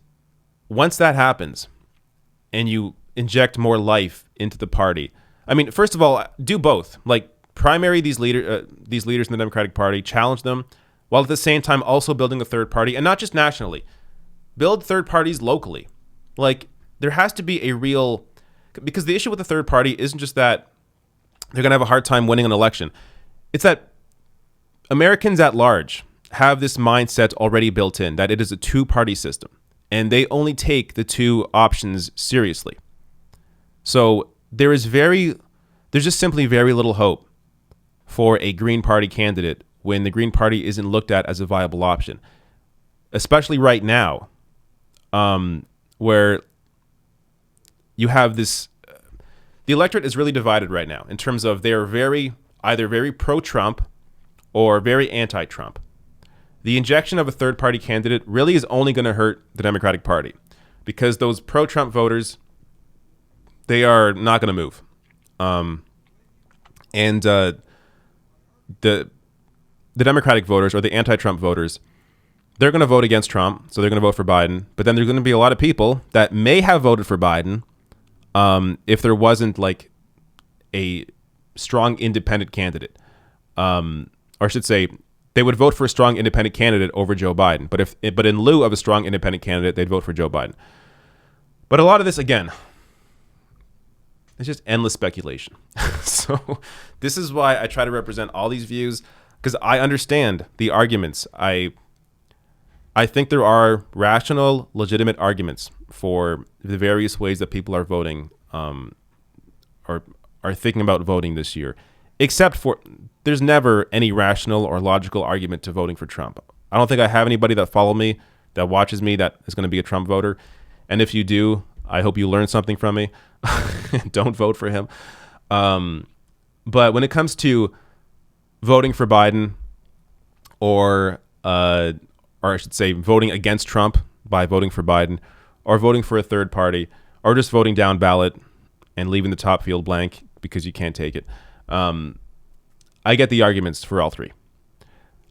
once that happens and you inject more life into the party, I mean, first of all, do both. Like, primary these leaders in the Democratic Party, challenge them, while at the same time also building a third party, and not just nationally. Build third parties locally. Like, there has to be a real, because the issue with the third party isn't just that they're going to have a hard time winning an election. It's that Americans at large have this mindset already built in that it is a two-party system, and they only take the two options seriously. So there's just simply very little hope for a Green Party candidate when the Green Party isn't looked at as a viable option, especially right now, where you have this, the electorate is really divided right now in terms of they're either very pro-Trump or very anti-Trump. The injection of a third party candidate really is only going to hurt the Democratic Party, because those pro-Trump voters, they are not going to move. The Democratic voters or the anti-Trump voters, they're going to vote against Trump, so they're going to vote for Biden. But then there's going to be a lot of people that may have voted for Biden if there wasn't like a strong independent candidate. Or I should say, they would vote for a strong independent candidate over Joe Biden. But in lieu of a strong independent candidate, they'd vote for Joe Biden. But a lot of this, again, it's just endless speculation. So this is why I try to represent all these views, because I understand the arguments. I think there are rational, legitimate arguments for the various ways that people are voting or are thinking about voting this year, except for there's never any rational or logical argument to voting for Trump. I don't think I have anybody that follow me, that watches me, that is going to be a Trump voter. And if you do, I hope you learn something from me. Don't vote for him. But when it comes to voting for Biden or I should say voting against Trump by voting for Biden or voting for a third party or just voting down ballot and leaving the top field blank because you can't take it, I get the arguments for all three.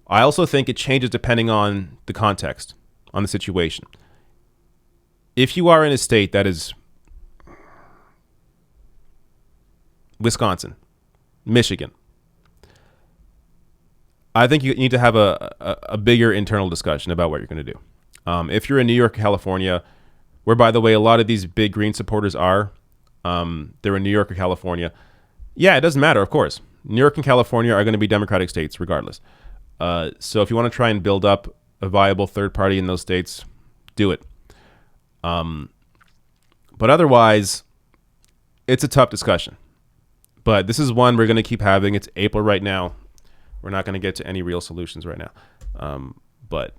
I also think it changes depending on the context, on the situation. If you are in a state that is Wisconsin, Michigan, I think you need to have a bigger internal discussion about what you're going to do. If you're in New York, California, where, by the way, a lot of these big Green supporters are, they're in New York or California. Yeah, it doesn't matter, of course. New York and California are going to be Democratic states regardless. So if you want to try and build up a viable third party in those states, do it. But otherwise, it's a tough discussion. But this is one we're going to keep having. It's April right now. We're not going to get to any real solutions right now. But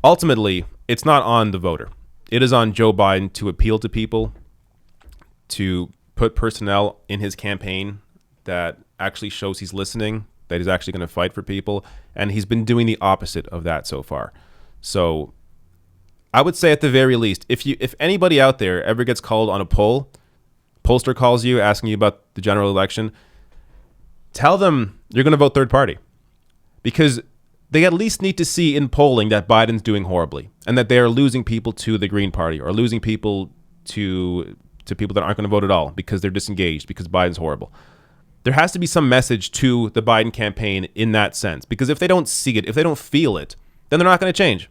ultimately, it's not on the voter. It is on Joe Biden to appeal to people, to put personnel in his campaign that actually shows he's listening, that he's actually going to fight for people. And he's been doing the opposite of that so far. So I would say at the very least, if anybody out there ever gets called on a poll, pollster calls you asking you about the general election, tell them you're going to vote third party, because they at least need to see in polling that Biden's doing horribly and that they are losing people to the Green Party or losing people to people that aren't going to vote at all because they're disengaged because Biden's horrible. There has to be some message to the Biden campaign in that sense, because if they don't see it, if they don't feel it, then they're not going to change.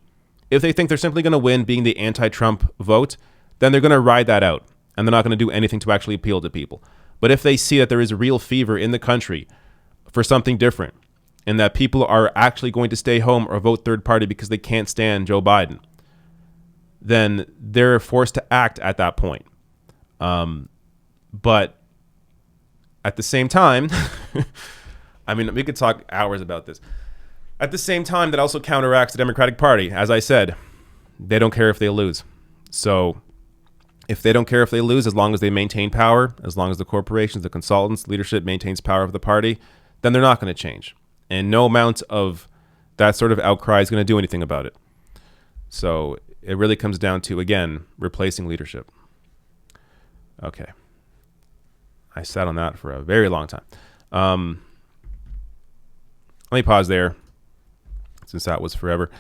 If they think they're simply going to win being the anti-Trump vote, then they're going to ride that out and they're not going to do anything to actually appeal to people. But if they see that there is a real fever in the country for something different and that people are actually going to stay home or vote third party because they can't stand Joe Biden, then they're forced to act at that point. But at the same time, I mean, we could talk hours about this. At the same time, that also counteracts the Democratic Party. As I said, they don't care if they lose. So if they don't care if they lose, as long as they maintain power, as long as the corporations, the consultants, leadership maintains power of the party, then they're not going to change. And no amount of that sort of outcry is going to do anything about it. So it really comes down to, again, replacing leadership. Okay. I sat on that for a very long time. Let me pause there, since that was forever,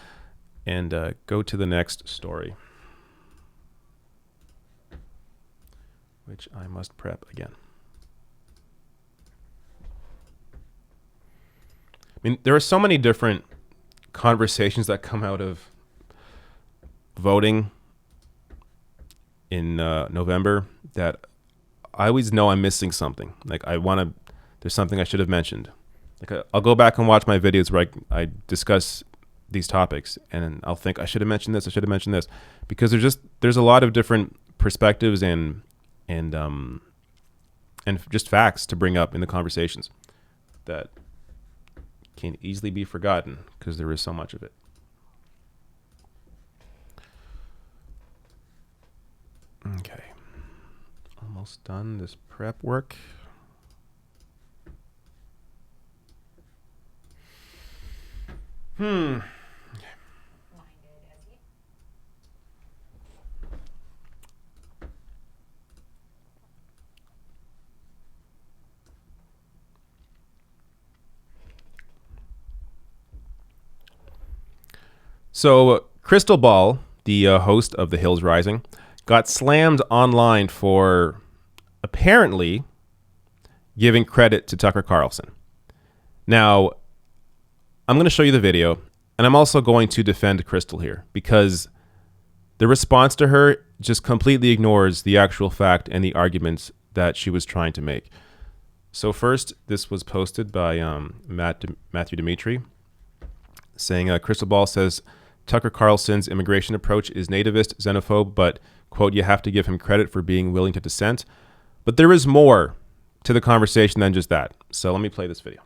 and go to the next story, which I must prep again. I mean, there are so many different conversations that come out of voting in November that I always know I'm missing something. Like there's something I should have mentioned. Like I'll go back and watch my videos where I discuss these topics, and I'll think I should have mentioned this. I should have mentioned this, because there's a lot of different perspectives and just facts to bring up in the conversations that can easily be forgotten because there is so much of it. Okay, almost done this prep work. Okay. So Crystal Ball, the host of The Hills Rising, got slammed online for apparently giving credit to Tucker Carlson. Now, I'm going to show you the video, and I'm also going to defend Crystal here because the response to her just completely ignores the actual fact and the arguments that she was trying to make. So first, this was posted by Matthew Dimitri, saying Crystal Ball says Tucker Carlson's immigration approach is nativist, xenophobe, but, quote, you have to give him credit for being willing to dissent. But there is more to the conversation than just that. So let me play this video.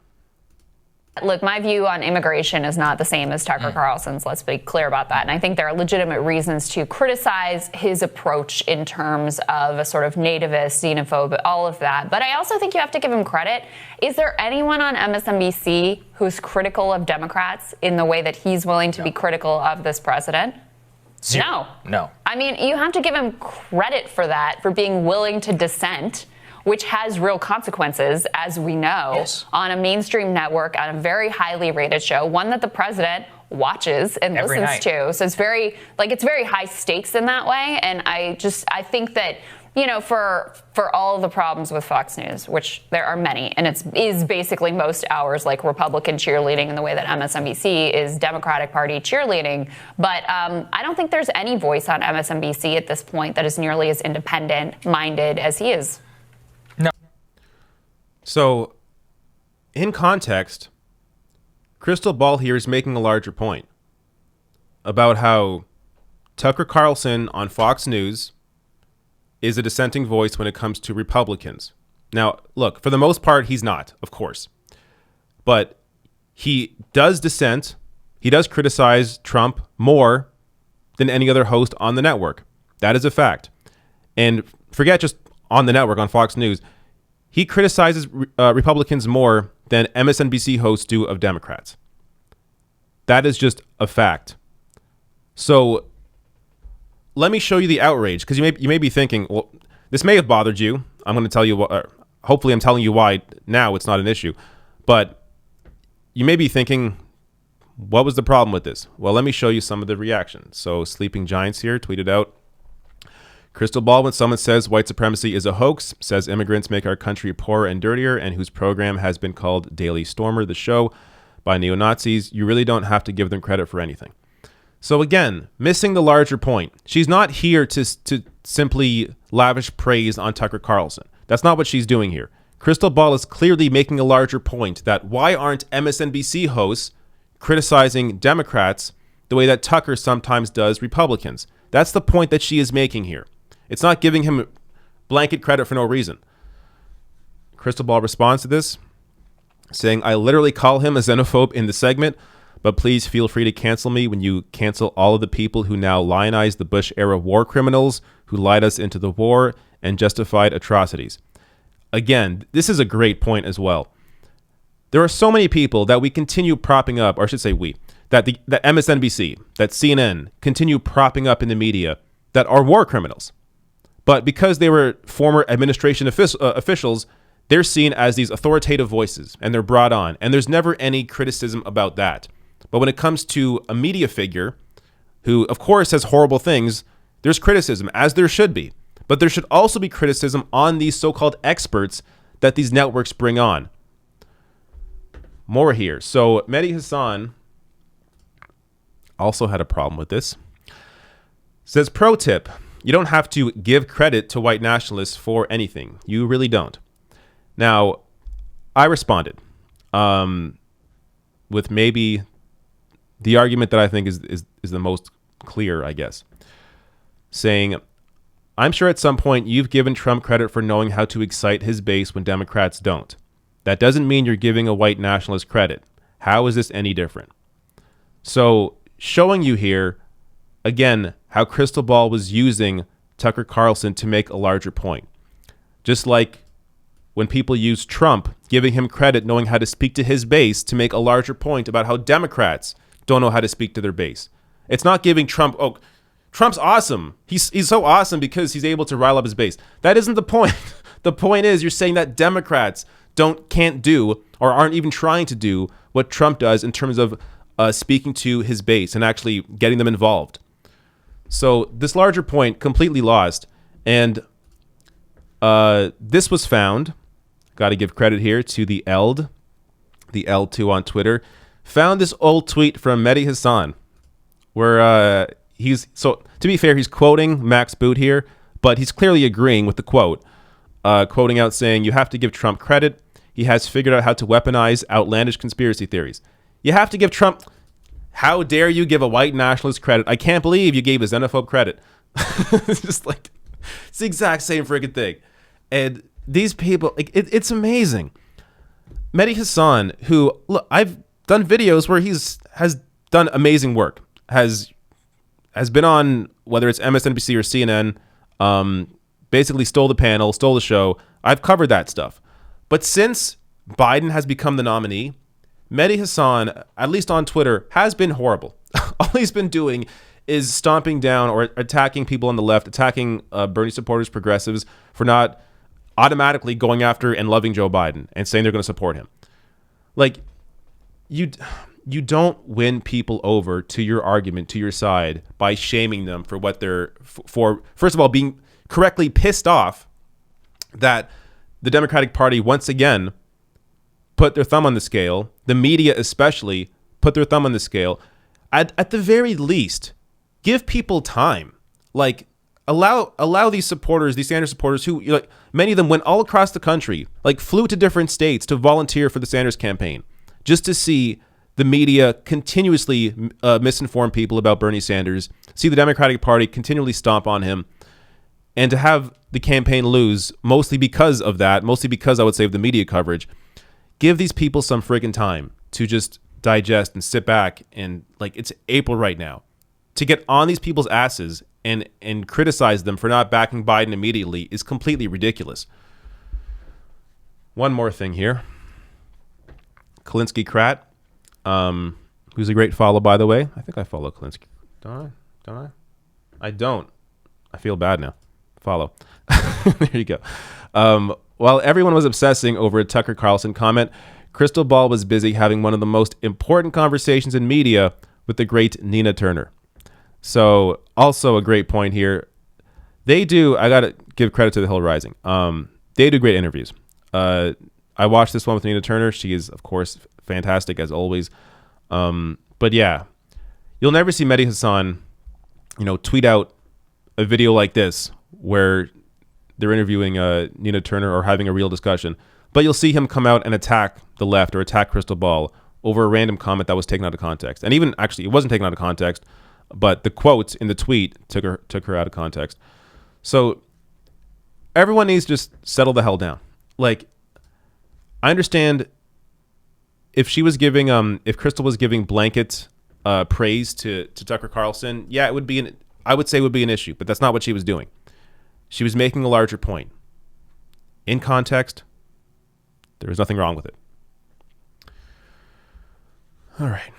Look, my view on immigration is not the same as Tucker Carlson's. Let's be clear about that. And I think there are legitimate reasons to criticize his approach in terms of a sort of nativist, xenophobe, all of that. But I also think you have to give him credit. Is there anyone on MSNBC who's critical of Democrats in the way that he's willing to be critical of this president? Zero. No. I mean, you have to give him credit for that, for being willing to dissent, which has real consequences, as we know, yes, on a mainstream network, on a very highly rated show, one that the president watches and every listens night to. So it's very high stakes in that way. And I think that, you know, for all of the problems with Fox News, which there are many, and it is basically most hours like Republican cheerleading in the way that MSNBC is Democratic Party cheerleading. But I don't think there's any voice on MSNBC at this point that is nearly as independent-minded as he is. So, in context, Crystal Ball here is making a larger point about how Tucker Carlson on Fox News is a dissenting voice when it comes to Republicans. Now, look, for the most part, he's not, of course. But he does dissent. He does criticize Trump more than any other host on the network. That is a fact. And forget just on the network, on Fox News. He criticizes Republicans more than MSNBC hosts do of Democrats. That is just a fact. So let me show you the outrage, because you may be thinking, well, this may have bothered you. I'm going to tell you what. Hopefully, I'm telling you why now it's not an issue. But you may be thinking, what was the problem with this? Well, let me show you some of the reactions. So Sleeping Giants here tweeted out, Crystal Ball, when someone says white supremacy is a hoax, says immigrants make our country poorer and dirtier, and whose program has been called Daily Stormer, the show, by neo-Nazis, you really don't have to give them credit for anything. So again, missing the larger point. She's not here to simply lavish praise on Tucker Carlson. That's not what she's doing here. Crystal Ball is clearly making a larger point that why aren't MSNBC hosts criticizing Democrats the way that Tucker sometimes does Republicans? That's the point that she is making here. It's not giving him blanket credit for no reason. Crystal Ball responds to this, saying, I literally call him a xenophobe in the segment, but please feel free to cancel me when you cancel all of the people who now lionize the Bush-era war criminals who lied us into the war and justified atrocities. Again, this is a great point as well. There are so many people that we continue propping up, or I should say we, that MSNBC, that CNN continue propping up in the media that are war criminals. But because they were former administration officials, they're seen as these authoritative voices, and they're brought on. And there's never any criticism about that. But when it comes to a media figure who, of course, says horrible things, there's criticism, as there should be. But there should also be criticism on these so-called experts that these networks bring on. More here. So Mehdi Hassan also had a problem with this. Says, pro tip, you don't have to give credit to white nationalists for anything. You really don't. Now, I responded with maybe the argument that I think is the most clear, I guess, saying, I'm sure at some point you've given Trump credit for knowing how to excite his base when Democrats don't. That doesn't mean you're giving a white nationalist credit. How is this any different? So showing you here, again, how Crystal Ball was using Tucker Carlson to make a larger point. Just like when people use Trump, giving him credit knowing how to speak to his base to make a larger point about how Democrats don't know how to speak to their base. It's not giving Trump, oh, Trump's awesome. He's so awesome because he's able to rile up his base. That isn't the point. The point is you're saying that Democrats can't do or aren't even trying to do what Trump does in terms of speaking to his base and actually getting them involved. So this larger point completely lost. And this was found, got to give credit here to the L2 on Twitter, found this old tweet from Mehdi Hassan where so to be fair, he's quoting Max Boot here, but he's clearly agreeing with the quote, quoting out saying, "You have to give Trump credit. He has figured out how to weaponize outlandish conspiracy theories." You have to give Trump. How dare you give a white nationalist credit? I can't believe you gave a xenophobe credit. It's just like, it's the exact same freaking thing. And these people, like, it's amazing. Mehdi Hassan, who, look, I've done videos where has done amazing work, has been on, whether it's MSNBC or CNN, basically stole the panel, stole the show. I've covered that stuff. But since Biden has become the nominee, Mehdi Hassan, at least on Twitter, has been horrible. All he's been doing is stomping down or attacking people on the left, attacking Bernie supporters, progressives, for not automatically going after and loving Joe Biden and saying they're going to support him. Like, you don't win people over to your argument, to your side, by shaming them for what they're for. First of all, being correctly pissed off that the Democratic Party once again put their thumb on the scale. The media especially put their thumb on the scale. At the very least, give people time. Like, allow these supporters, these Sanders supporters, who, like, many of them went all across the country, like flew to different states to volunteer for the Sanders campaign, just to see the media continuously misinform people about Bernie Sanders, see the Democratic Party continually stomp on him, and to have the campaign lose, mostly because of that, mostly because, I would say, of the media coverage. Give these people some friggin' time to just digest and sit back and, like, it's April right now. To get on these people's asses and criticize them for not backing Biden immediately is completely ridiculous. One more thing here. Kalinsky Krat, who's a great follow, by the way. I think I follow Kalinsky. Don't I? I don't. I feel bad now. Follow. There you go. While everyone was obsessing over a Tucker Carlson comment, Crystal Ball was busy having one of the most important conversations in media with the great Nina Turner. So, also a great point here. They do, I got to give credit to The Hill Rising. They do great interviews. I watched this one with Nina Turner. She is, of course, fantastic as always. But yeah, you'll never see Mehdi Hassan, tweet out a video like this where they're interviewing Nina Turner or having a real discussion. But you'll see him come out and attack the left or attack Crystal Ball over a random comment that was taken out of context. And even, actually, it wasn't taken out of context, but the quote in the tweet took her out of context. So everyone needs to just settle the hell down. Like, I understand if she was giving, if Crystal was giving blanket praise to Tucker Carlson, yeah, I would say it would be an issue, but that's not what she was doing. She was making a larger point. In context, there was nothing wrong with it. All right.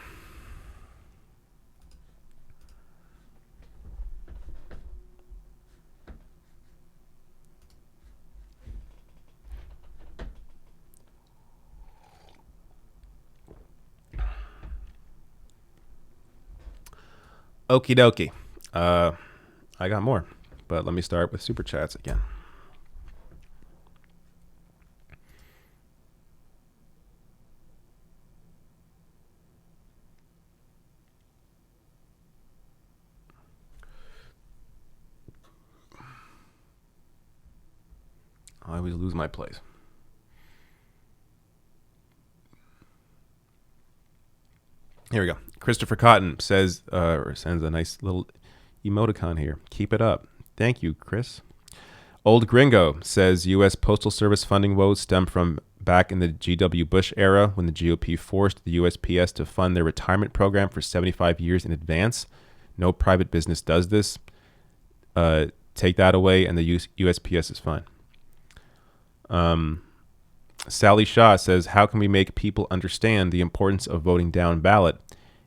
Okie dokie. I got more, but let me start with Super Chats again. I always lose my place. Here we go. Christopher Cotton says, or sends a nice little emoticon here. Keep it up. Thank you, Chris. Old Gringo says U.S. Postal Service funding woes stem from back in the G.W. Bush era when the GOP forced the USPS to fund their retirement program for 75 years in advance. No private business does this. Take that away and the USPS is fine. Sally Shaw says, how can we make people understand the importance of voting down ballot,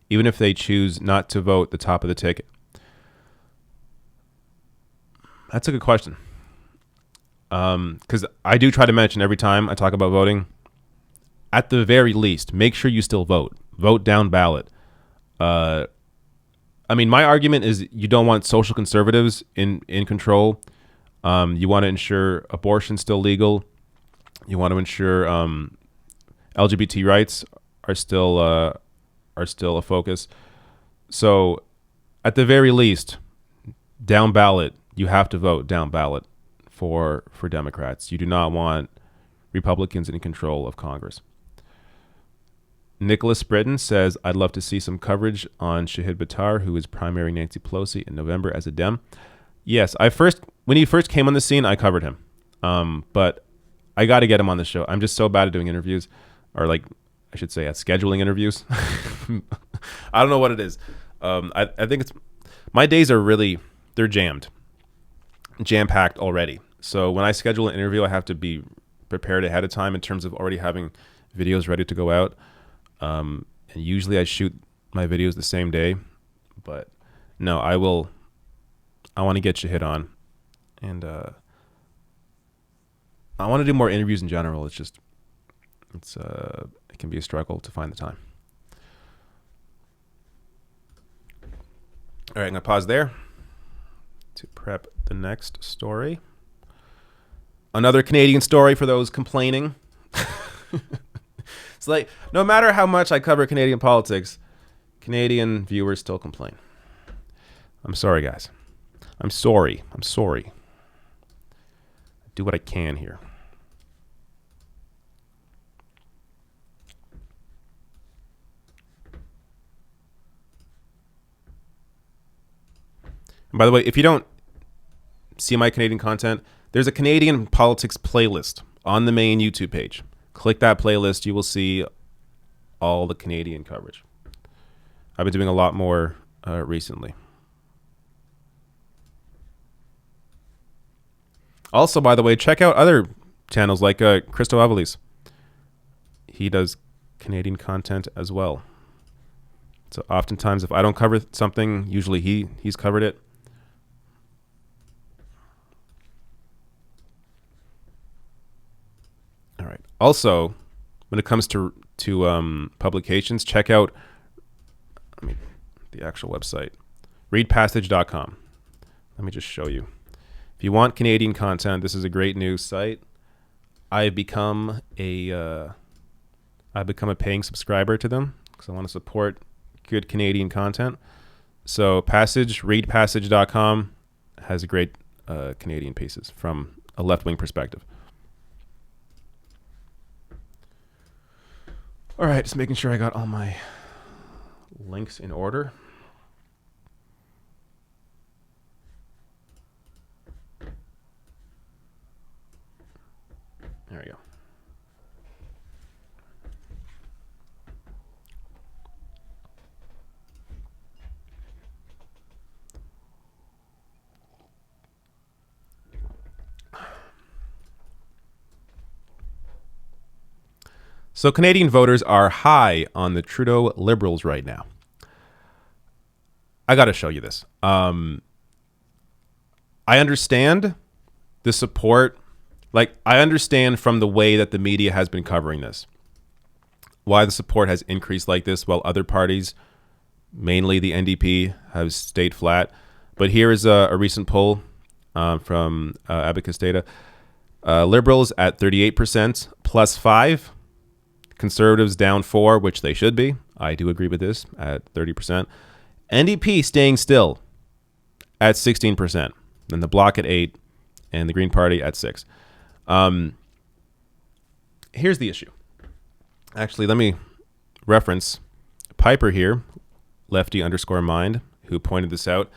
even if they choose not to vote the top of the ticket? That's a good question. Because I do try to mention every time I talk about voting, at the very least, make sure you still vote. Vote down ballot. I mean, my argument is you don't want social conservatives in control. You want to ensure abortion's still legal. You want to ensure LGBT rights are still a focus. So, at the very least, down ballot, you have to vote down ballot for Democrats. You do not want Republicans in control of Congress. Nicholas Britton says, I'd love to see some coverage on Shahid Buttar, who is primary Nancy Pelosi in November as a Dem. Yes, when he first came on the scene, I covered him. But I got to get him on the show. I'm just so bad at doing interviews, or I should say at scheduling interviews. I don't know what it is. I think it's, my days are really, they're jam-packed already. So when I schedule an interview, I have to be prepared ahead of time in terms of already having videos ready to go out. And usually I shoot my videos the same day, but no, I want to get Shahid on, and I want to do more interviews in general. It can be a struggle to find the time. All right, I'm going to pause there to prep the next story. Another Canadian story for those complaining. It's like, no matter how much I cover Canadian politics, Canadian viewers still complain. I'm sorry, guys. I'm sorry. Do what I can here. And by the way, if you don't see my Canadian content, there's a Canadian politics playlist on the main YouTube page. Click that playlist. You will see all the Canadian coverage. I've been doing a lot more recently. Also, by the way, check out other channels like Christo Avalis. He does Canadian content as well. So oftentimes, if I don't cover something, usually he's covered it. All right. Also, when it comes to publications, check out the actual website, readpassage.com. Let me just show you. If you want Canadian content, this is a great news site. I've become a paying subscriber to them because I want to support good Canadian content. So readpassage.com has great Canadian pieces from a left-wing perspective. All right, just making sure I got all my links in order. There we go. So Canadian voters are high on the Trudeau Liberals right now. I got to show you this. I understand the support. I understand from the way that the media has been covering this, why the support has increased like this while other parties, mainly the NDP, have stayed flat. But here is a recent poll from Abacus Data. Liberals at 38%, plus 5. Conservatives down 4, which they should be. I do agree with this at 30%. NDP staying still at 16%. Then the Bloc at 8, and the Green Party at 6. Here's the issue. Actually, let me reference Piper here, lefty_mind, who pointed this out.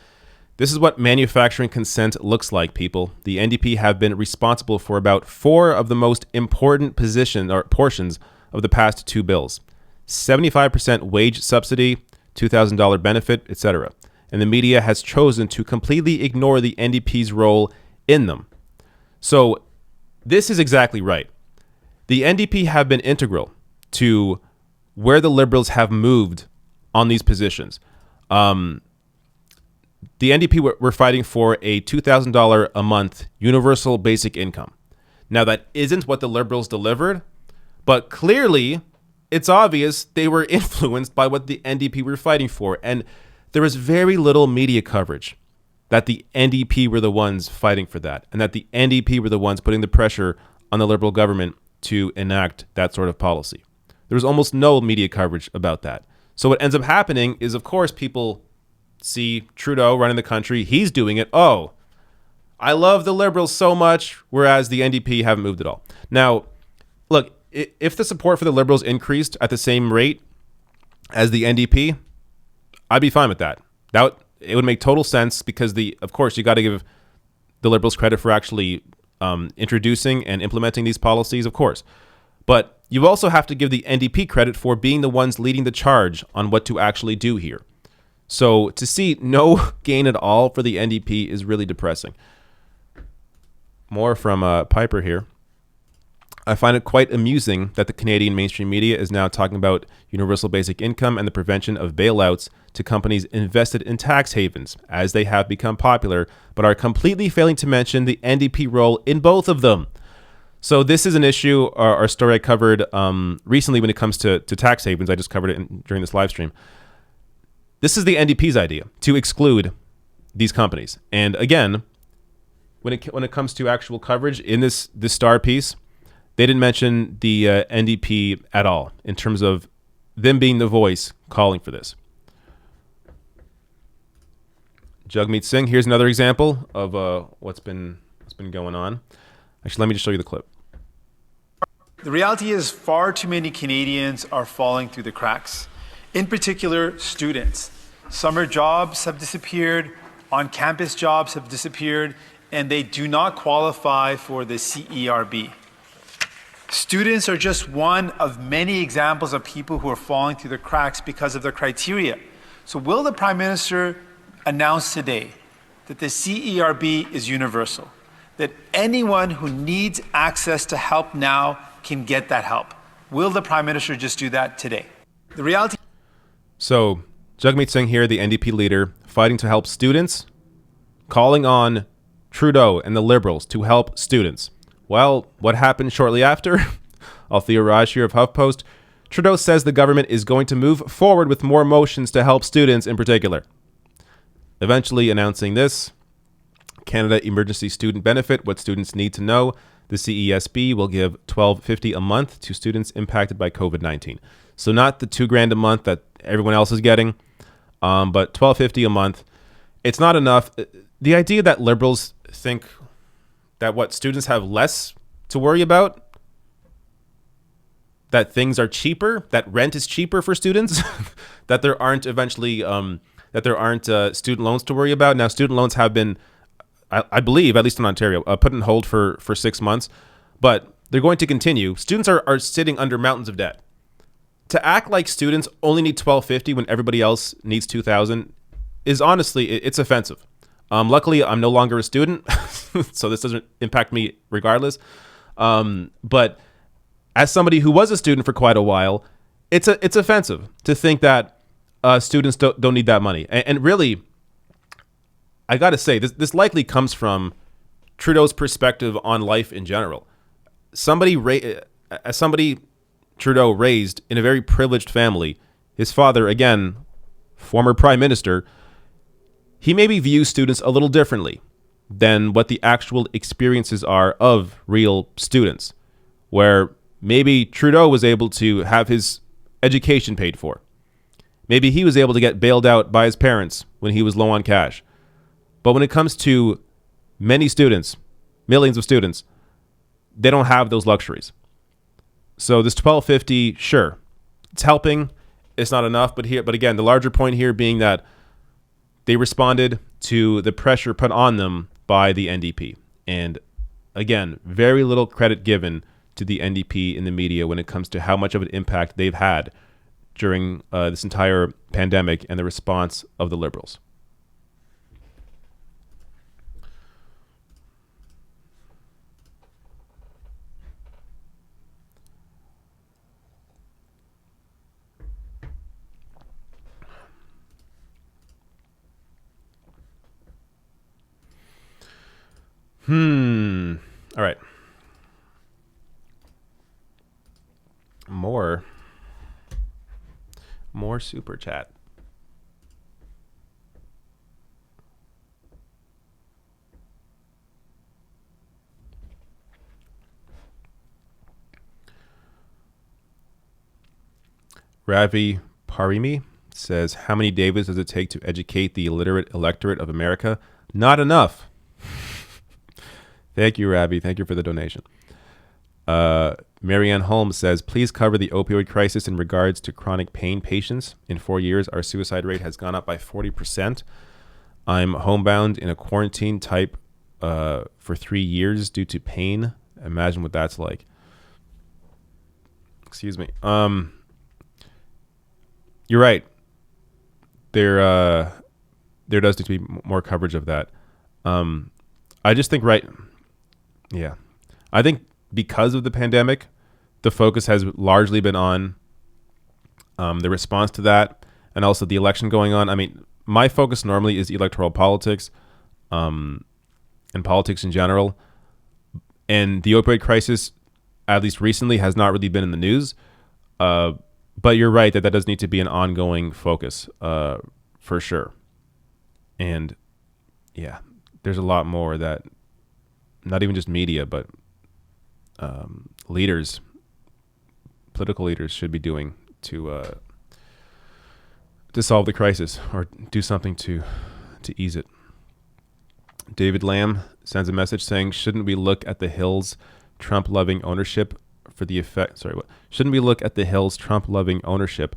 This is what manufacturing consent looks like, people. The NDP have been responsible for about 4 of the most important portions of the past 2 bills. 75% wage subsidy, $2,000 benefit, etc. And the media has chosen to completely ignore the NDP's role in them. So this is exactly right. The NDP have been integral to where the Liberals have moved on these positions. The NDP were fighting for a $2,000 a month universal basic income. Now, that isn't what the Liberals delivered, but clearly it's obvious they were influenced by what the NDP were fighting for. And there was very little media coverage that the NDP were the ones fighting for that, and that the NDP were the ones putting the pressure on the Liberal government to enact that sort of policy. There was almost no media coverage about that. So what ends up happening is, of course, people see Trudeau running the country. He's doing it. Oh, I love the Liberals so much, whereas the NDP haven't moved at all. Now, look, if the support for the Liberals increased at the same rate as the NDP, I'd be fine with that. It would make total sense because, of course, you got to give the Liberals credit for actually introducing and implementing these policies, of course. But you also have to give the NDP credit for being the ones leading the charge on what to actually do here. So to see no gain at all for the NDP is really depressing. More from Piper here. I find it quite amusing that the Canadian mainstream media is now talking about universal basic income and the prevention of bailouts to companies invested in tax havens, as they have become popular, but are completely failing to mention the NDP role in both of them. So this is an issue, our story I covered recently when it comes to tax havens. I just covered it during this live stream. This is the NDP's idea, to exclude these companies. And again, when it comes to actual coverage in this Star piece, they didn't mention the NDP at all in terms of them being the voice calling for this. Jagmeet Singh, here's another example of what's been going on. Actually, let me just show you the clip. The reality is far too many Canadians are falling through the cracks. In particular, students. Summer jobs have disappeared, on-campus jobs have disappeared, and they do not qualify for the CERB. Students are just one of many examples of people who are falling through the cracks because of the criteria. So will the Prime Minister announce today that the CERB is universal, that anyone who needs access to help now can get that help? Will the Prime Minister just do that today? The reality... So, Jagmeet Singh here, the NDP leader, fighting to help students, calling on Trudeau and the Liberals to help students. Well, what happened shortly after? Althea Raj here of HuffPost. Trudeau says the government is going to move forward with more motions to help students in particular. Eventually announcing this, Canada Emergency Student Benefit, what students need to know. The CESB will give $12.50 a month to students impacted by COVID-19. So not the $2,000 a month that everyone else is getting, but $12.50 a month. It's not enough. The idea that Liberals think that what students have less to worry about, that things are cheaper, that rent is cheaper for students, that there aren't eventually student loans to worry about. Now, student loans have been, I believe, at least in Ontario, put on hold for 6 months, but they're going to continue. Students are sitting under mountains of debt. To act like students only need $12.50 when everybody else needs $2,000 is honestly, it's offensive. Luckily, I'm no longer a student, so this doesn't impact me regardless. But as somebody who was a student for quite a while, it's offensive to think that students don't need that money. And really, I got to say, this likely comes from Trudeau's perspective on life in general. Somebody Trudeau raised in a very privileged family, his father, again, former prime minister, he maybe views students a little differently than what the actual experiences are of real students, where maybe Trudeau was able to have his education paid for. Maybe he was able to get bailed out by his parents when he was low on cash. But when it comes to many students, millions of students, they don't have those luxuries. So this $12.50, sure, it's helping. It's not enough. But again, the larger point here being that they responded to the pressure put on them by the NDP. And again, very little credit given to the NDP in the media when it comes to how much of an impact they've had during this entire pandemic and the response of the Liberals. All right. More. more super chat. Ravi Parimi says, how many Davids does it take to educate the illiterate electorate of America? Not enough. Thank you, Ravi. Thank you for the donation. Marianne Holmes says, please cover the opioid crisis in regards to chronic pain patients. In 4 years, our suicide rate has gone up by 40%. I'm homebound in a quarantine type for 3 years due to pain. Imagine what that's like. Excuse me. You're right. There does need to be more coverage of that. I just think yeah. I think because of the pandemic, the focus has largely been on the response to that and also the election going on. I mean, my focus normally is electoral politics and politics in general. And the opioid crisis, at least recently, has not really been in the news. But you're right that does need to be an ongoing focus for sure. And yeah, there's a lot more that not even just media, but leaders, political leaders should be doing to solve the crisis or do something to ease it. David Lamb sends a message saying, shouldn't we look at the Hill's Trump-loving ownership for the effect? Shouldn't we look at the Hill's Trump-loving ownership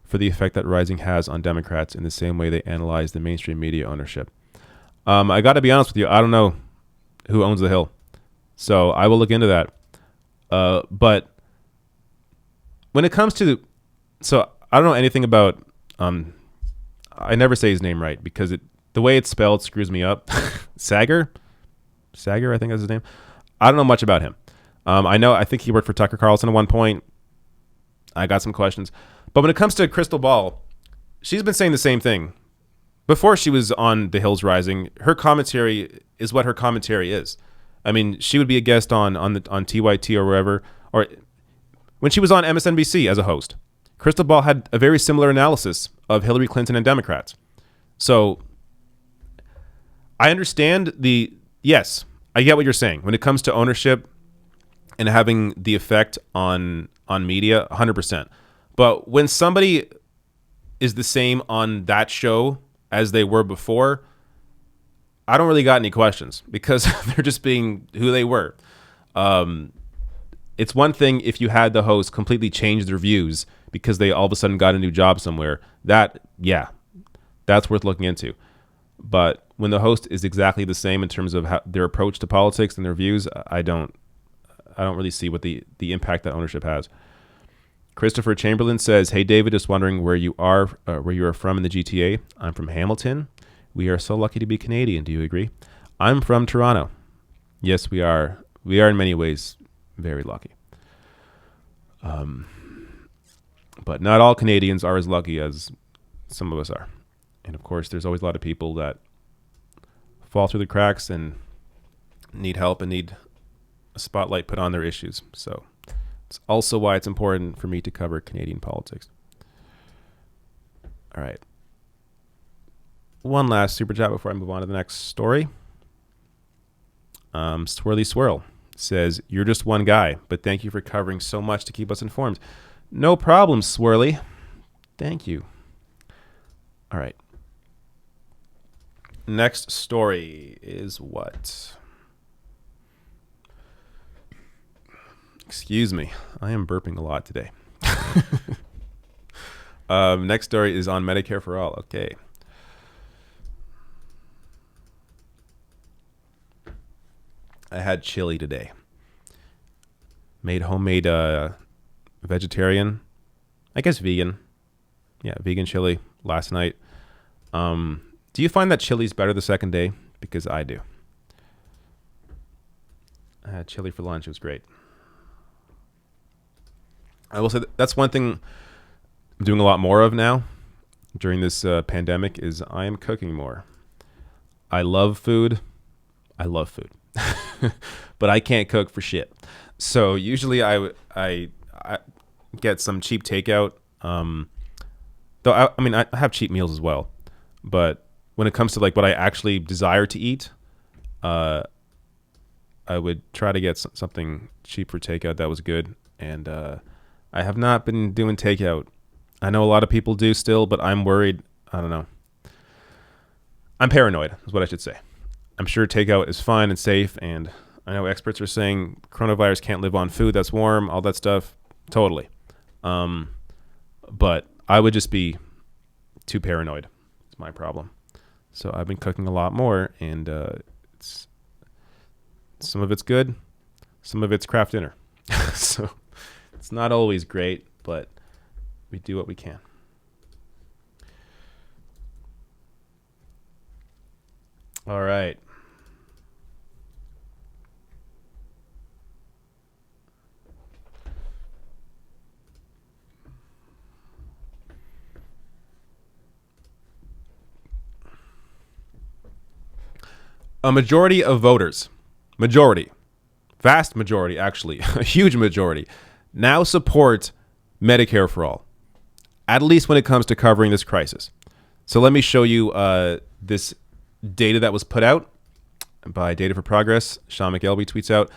for the effect that Rising has on Democrats in the same way they analyze the mainstream media ownership? I got to be honest with you. I don't know who owns the Hill, so I will look into that. But when it comes to, so I don't know anything about. I never say his name right because the way it's spelled screws me up. Sager, I think that's his name. I don't know much about him. I think he worked for Tucker Carlson at one point. I got some questions. But when it comes to Crystal Ball, she's been saying the same thing. Before she was on The Hills Rising, her commentary is what her commentary is. I mean, she would be a guest on TYT or wherever, or when she was on MSNBC as a host. Crystal Ball had a very similar analysis of Hillary Clinton and Democrats. So I understand yes, I get what you're saying. When it comes to ownership and having the effect on media, 100%. But when somebody is the same on that show as they were before, I don't really got any questions because they're just being who they were. It's one thing if you had the host completely change their views because they all of a sudden got a new job somewhere. That's worth looking into. But when the host is exactly the same in terms of their approach to politics and their views, I don't really see what the impact that ownership has. Christopher Chamberlain says, "Hey David, just wondering where you are from in the GTA. I'm from Hamilton. We are so lucky to be Canadian. Do you agree?" I'm from Toronto. Yes, we are. We are in many ways very lucky. But not all Canadians are as lucky as some of us are. And of course, there's always a lot of people that fall through the cracks and need help and need a spotlight put on their issues. So it's also why it's important for me to cover Canadian politics. All right. One last super chat before I move on to the next story. Swirly Swirl says, "You're just one guy, but thank you for covering so much to keep us informed." No problem, Swirly. Thank you. All right. Next story is what? Excuse me. I am burping a lot today. Next story is on Medicare for All. Okay. I had chili today. Made homemade vegetarian, I guess vegan. Yeah, vegan chili last night. Do you find that chili's better the second day? Because I do. I had chili for lunch. It was great. I will say that's one thing I'm doing a lot more of now during this pandemic is I am cooking more. I love food. But I can't cook for shit. So usually I get some cheap takeout. The Though I mean, I have cheap meals as well, but when it comes to like what I actually desire to eat, I would try to get something cheap for takeout that was good. And I have not been doing takeout. I know a lot of people do still, but I'm worried. I don't know. I'm paranoid is what I should say. I'm sure takeout is fine and safe, and I know experts are saying coronavirus can't live on food that's warm, all that stuff. Totally. But I would just be too paranoid. It's my problem. So I've been cooking a lot more, and some of it's good, some of it's craft dinner. So it's not always great, but we do what we can. All right. A majority of voters, vast majority actually, a huge majority, now support Medicare for all, at least when it comes to covering this crisis. So let me show you this data that was put out by Data for Progress. Sean McElvey tweets out,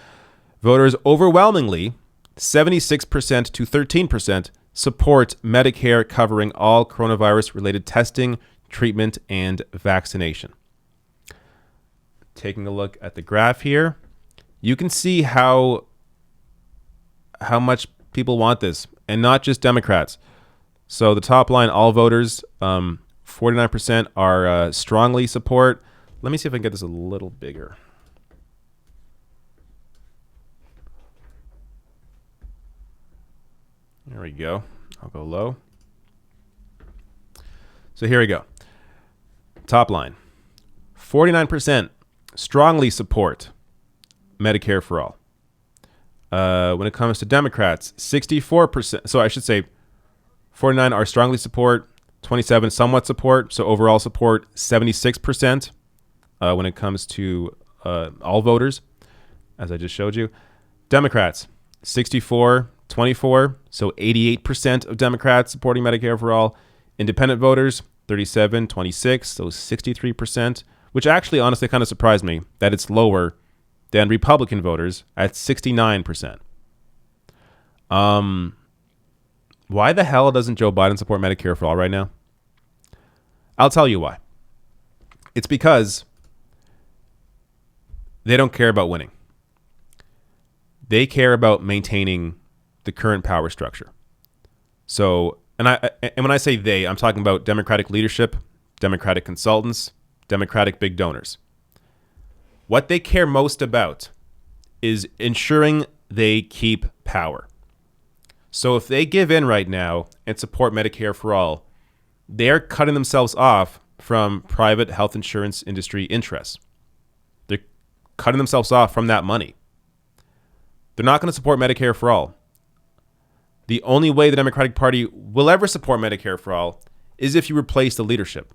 voters overwhelmingly, 76% to 13%, support Medicare covering all coronavirus-related testing, treatment, and vaccination. Taking a look at the graph here, you can see how much people want this, and not just Democrats. So the top line, all voters, 49% are strongly support. Let me see if I can get this a little bigger. There we go. I'll go low. So here we go. Top line, 49% strongly support Medicare for all. When it comes to Democrats, 64%. So I should say 49 are strongly support, 27 somewhat support. So overall support, 76% when it comes to all voters, as I just showed you. Democrats, 64, 24. So 88% of Democrats supporting Medicare for all. Independent voters, 37, 26. So 63%, which actually honestly kind of surprised me that it's lower than Republican voters at 69%. Why the hell doesn't Joe Biden support Medicare for all right now? I'll tell you why. It's because they don't care about winning. They care about maintaining the current power structure. So, and when I say they, I'm talking about Democratic leadership, Democratic consultants, Democratic big donors. What they care most about is ensuring they keep power. So if they give in right now and support Medicare for all, they're cutting themselves off from private health insurance industry interests. They're cutting themselves off from that money. They're not going to support Medicare for all. The only way the Democratic Party will ever support Medicare for all is if you replace the leadership.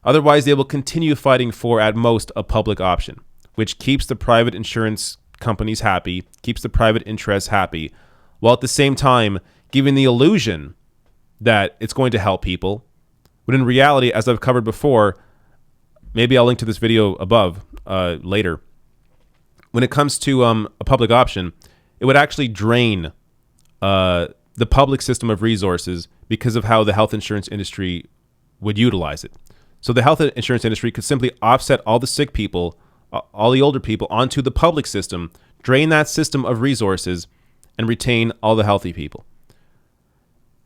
Otherwise, they will continue fighting for, at most, a public option, which keeps the private insurance companies happy, keeps the private interests happy, while at the same time giving the illusion that it's going to help people. But in reality, as I've covered before, maybe I'll link to this video above later. When it comes to a public option, it would actually drain the public system of resources because of how the health insurance industry would utilize it. So the health insurance industry could simply offset all the sick people, all the older people onto the public system, drain that system of resources, and retain all the healthy people.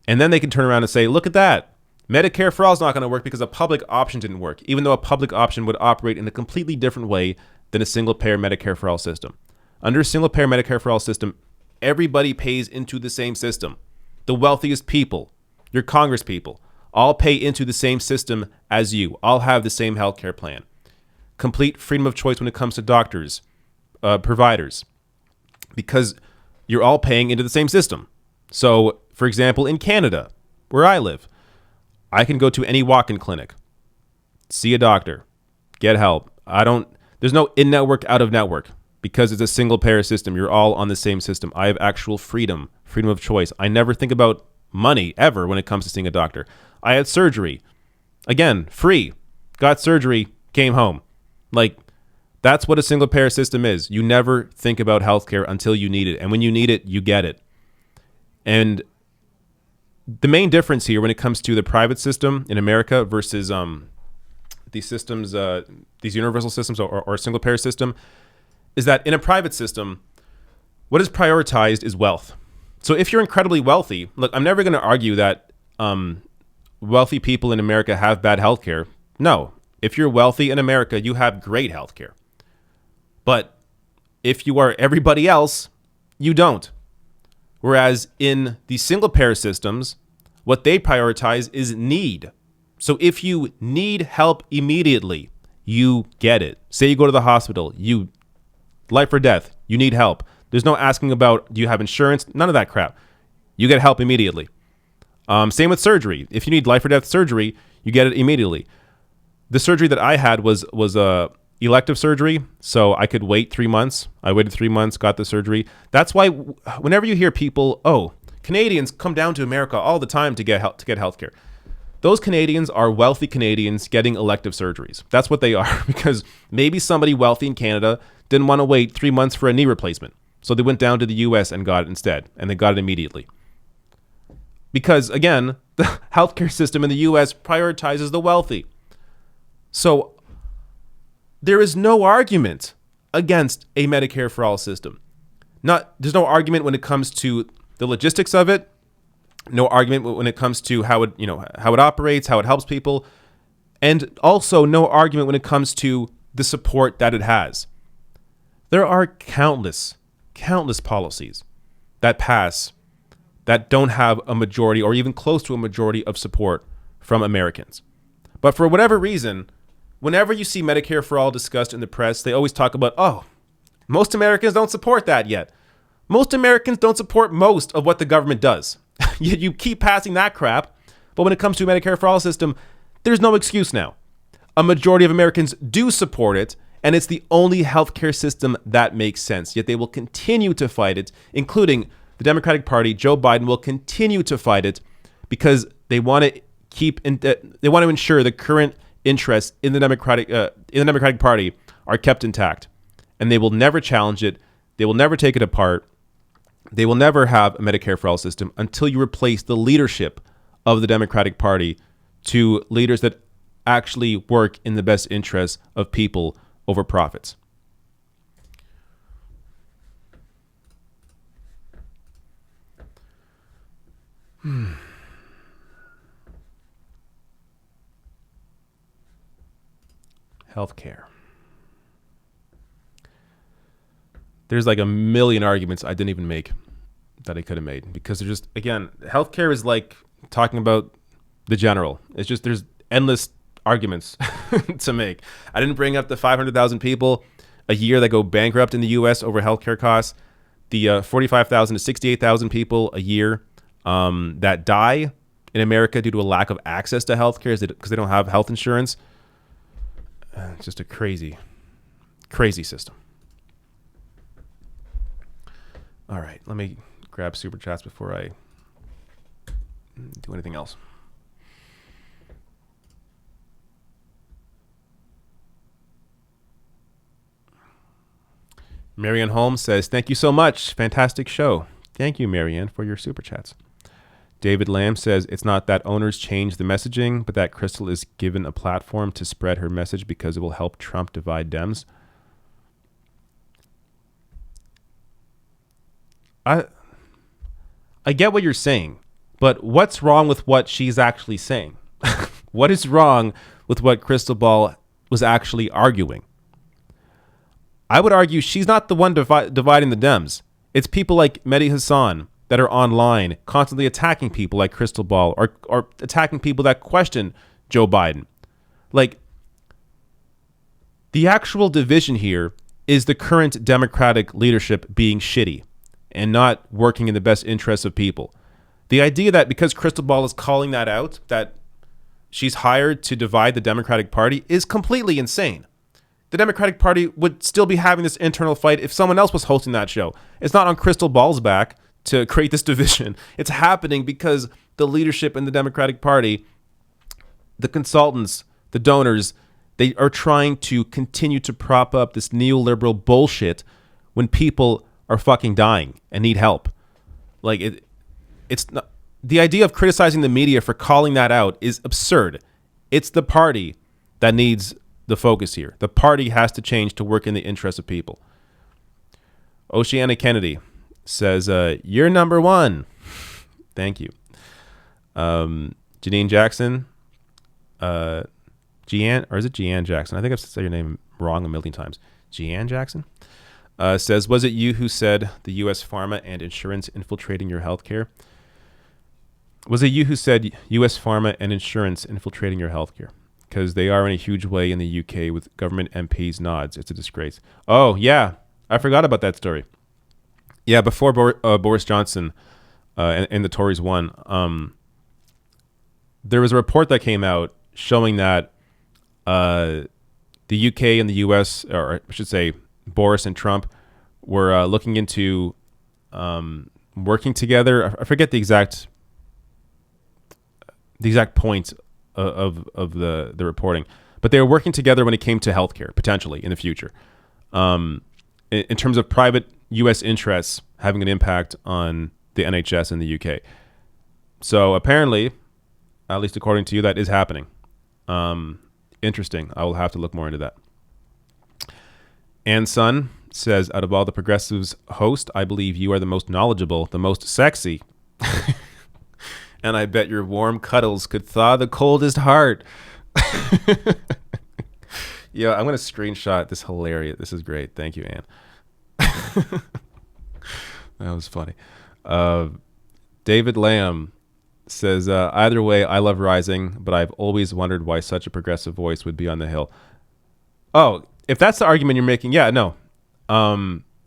And then they can turn around and say, look at that. Medicare for all is not going to work because a public option didn't work, even though a public option would operate in a completely different way than a single-payer Medicare for all system. Under a single-payer Medicare for all system, everybody pays into the same system. The wealthiest people, your Congress people, all pay into the same system as you. All have the same healthcare plan. Complete freedom of choice when it comes to doctors, providers, because you're all paying into the same system. So, for example, in Canada, where I live, I can go to any walk-in clinic, see a doctor, get help. There's no in-network, out-of-network, because it's a single-payer system. You're all on the same system. I have actual freedom of choice. I never think about money ever when it comes to seeing a doctor. I had surgery. Again, free. Got surgery, came home. Like, that's what a single payer system is. You never think about healthcare until you need it. And when you need it, you get it. And the main difference here when it comes to the private system in America versus these systems, these universal systems or a single payer system, is that in a private system, what is prioritized is wealth. So if you're incredibly wealthy, look, I'm never going to argue that wealthy people in America have bad healthcare. No, if you're wealthy in America, you have great healthcare. But if you are everybody else, you don't. Whereas in the single payer systems, what they prioritize is need. So if you need help immediately, you get it. Say you go to the hospital, you life or death, you need help. There's no asking about, do you have insurance? None of that crap. You get help immediately. Same with surgery. If you need life or death surgery, you get it immediately. The surgery that I had was elective surgery, so I could wait 3 months. I waited 3 months, got the surgery. That's why whenever you hear people, oh, Canadians come down to America all the time to get healthcare. Those Canadians are wealthy Canadians getting elective surgeries. That's what they are, because maybe somebody wealthy in Canada didn't want to wait 3 months for a knee replacement. So they went down to the US and got it instead, and they got it immediately. Because again, the healthcare system in the US prioritizes the wealthy. So there is no argument against a Medicare for all system. There's no argument when it comes to the logistics of it. No argument when it comes to how it operates, how it helps people, and also no argument when it comes to the support that it has. There are countless policies that pass that don't have a majority or even close to a majority of support from Americans. But for whatever reason, whenever you see Medicare for all discussed in the press, they always talk about, oh, most Americans don't support that yet. Most Americans don't support most of what the government does. You keep passing that crap, but when it comes to Medicare for all system, there's no excuse now. A majority of Americans do support it, and it's the only healthcare system that makes sense. Yet they will continue to fight it, including the Democratic Party. Joe Biden will continue to fight it because they want to ensure the current interests in the Democratic Party are kept intact, and they will never challenge it. They will never take it apart. They will never have a Medicare for all system until you replace the leadership of the Democratic Party to leaders that actually work in the best interests of people over profits. Healthcare. There's like a million arguments I didn't even make that I could have made, because they're just, again, healthcare is like talking about the general. It's just, there's endless arguments to make. I didn't bring up the 500,000 people a year that go bankrupt in the U.S. over healthcare costs, the 45,000 to 68,000 people a year that die in America due to a lack of access to healthcare because they don't have health insurance. It's just a crazy system. All right, let me grab Super Chats before I do anything else. Marianne Holmes says, thank you so much. Fantastic show. Thank you, Marianne, for your Super Chats. David Lamb says, it's not that owners change the messaging, but that Crystal is given a platform to spread her message because it will help Trump divide Dems. I get what you're saying, but what's wrong with what she's actually saying? What is wrong with what Crystal Ball was actually arguing? I would argue she's not the one dividing the Dems. It's people like Mehdi Hassan that are online constantly attacking people like Crystal Ball or attacking people that question Joe Biden. Like, the actual division here is the current Democratic leadership being shitty and not working in the best interests of people. The idea that because Crystal Ball is calling that out, that she's hired to divide the Democratic Party, is completely insane. The Democratic Party would still be having this internal fight if someone else was hosting that show. It's not on Crystal Ball's back to create this division. It's happening because the leadership in the Democratic Party the consultants, the donors, they are trying to continue to prop up this neoliberal bullshit when people are fucking dying and need help. Like it's not, the idea of criticizing the media for calling that out is absurd. It's the party that needs the focus here. The party has to change to work in the interest of people. Oceana Kennedy says, you're number one. Thank you. Janine Jackson, Jeanne, or is it Jeanne Jackson? I think I've said your name wrong a million times. Jeanne Jackson says, was it you who said the U.S. pharma and insurance infiltrating your healthcare? Was it you who said U.S. pharma and insurance infiltrating your healthcare? Because they are in a huge way in the UK with government MPs nods. It's a disgrace. Oh, yeah. I forgot about that story. Yeah, before Boris Johnson and the Tories won, there was a report that came out showing that the UK and the US, or I should say Boris and Trump, were looking into working together. I forget the exact point of the reporting, but they were working together when it came to healthcare, potentially in the future. In terms of private U.S. interests having an impact on the NHS in the UK. So apparently, at least according to you, that is happening. Interesting. I will have to look more into that. And Son says, out of all the progressives host, I believe you are the most knowledgeable, the most sexy. And I bet your warm cuddles could thaw the coldest heart. Yeah, I'm going to screenshot this. Hilarious. This is great. Thank you, Anne. That was funny. David Lamb says, either way, I love Rising, but I've always wondered why such a progressive voice would be on the Hill. Oh, if that's the argument you're making, yeah, no.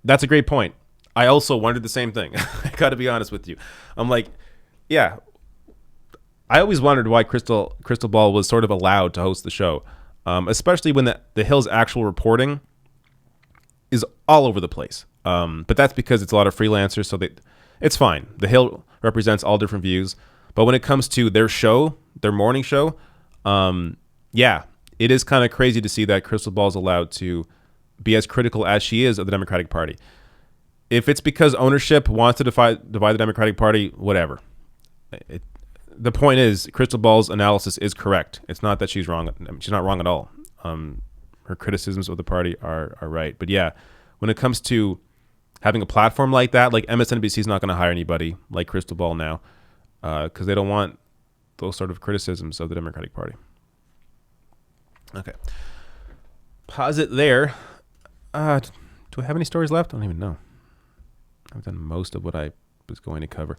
That's a great point. I also wondered the same thing. I got to be honest with you. I'm like, yeah, I always wondered why Crystal Ball was sort of allowed to host the show, especially when the Hill's actual reporting is all over the place. But that's because it's a lot of freelancers, so it's fine. The Hill represents all different views. But when it comes to their show, their morning show, yeah, it is kind of crazy to see that Crystal Ball is allowed to be as critical as she is of the Democratic Party. If it's because ownership wants to divide the Democratic Party, whatever. The point is, Crystal Ball's analysis is correct. It's not that she's wrong. I mean, she's not wrong at all. Her criticisms of the party are right. But yeah, when it comes to having a platform like that, like MSNBC is not going to hire anybody like Crystal Ball now because they don't want those sort of criticisms of the Democratic Party. Okay. Pause it there. Do I have any stories left? I don't even know. I've done most of what I was going to cover.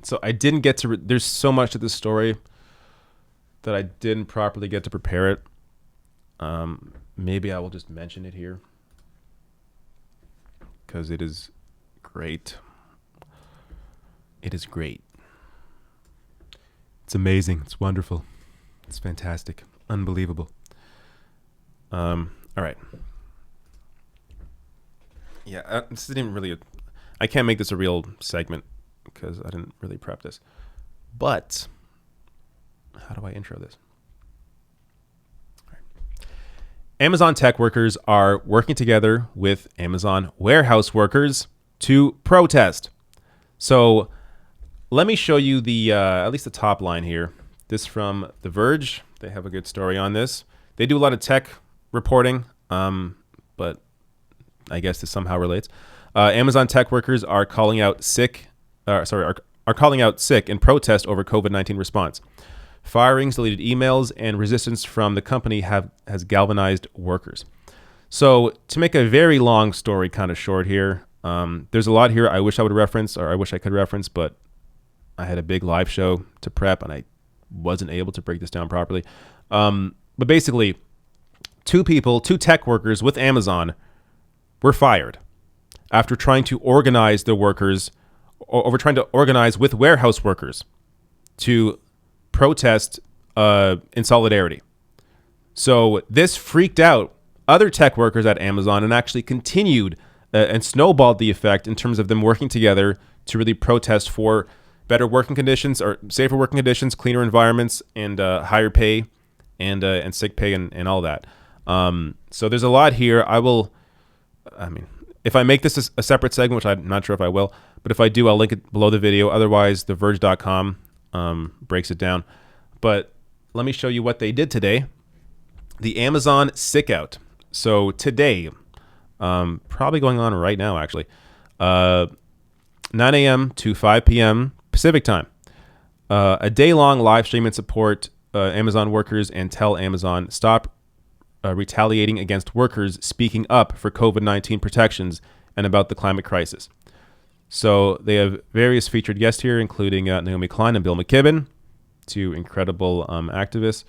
So I didn't get to... there's so much to this story that I didn't properly get to prepare it. Maybe I will just mention it here because it is great. It is great. It's amazing. It's wonderful. It's fantastic. Unbelievable. All right. Yeah, this isn't really I can't make this a real segment because I didn't really prep this. But how do I intro this? All right. Amazon tech workers are working together with Amazon warehouse workers to protest. So let me show you the at least the top line here. This from The Verge. They have a good story on this. They do a lot of tech reporting, but I guess this somehow relates. Amazon tech workers are calling out sick in protest over COVID-19 response. Firings, deleted emails, and resistance from the company has galvanized workers. So to make a very long story kind of short here, there's a lot here I wish I would reference, or I wish I could reference, but I had a big live show to prep and I wasn't able to break this down properly. But basically, two tech workers with Amazon were fired after trying to organize the workers, or trying to organize with warehouse workers to protest in solidarity. So this freaked out other tech workers at Amazon and actually continued and snowballed the effect in terms of them working together to really protest for better working conditions or safer working conditions, cleaner environments, and higher pay and sick pay and all that. So there's a lot here. If I make this a separate segment, which I'm not sure if I will, but if I do, I'll link it below the video. Otherwise, TheVerge.com breaks it down. But let me show you what they did today. The Amazon sick out. So today, probably going on right now, actually, 9 a.m. to 5 p.m. Pacific time. A day-long live stream and support Amazon workers and tell Amazon stop retaliating against workers speaking up for COVID-19 protections and about the climate crisis. So they have various featured guests here, including Naomi Klein and Bill McKibben, two incredible activists.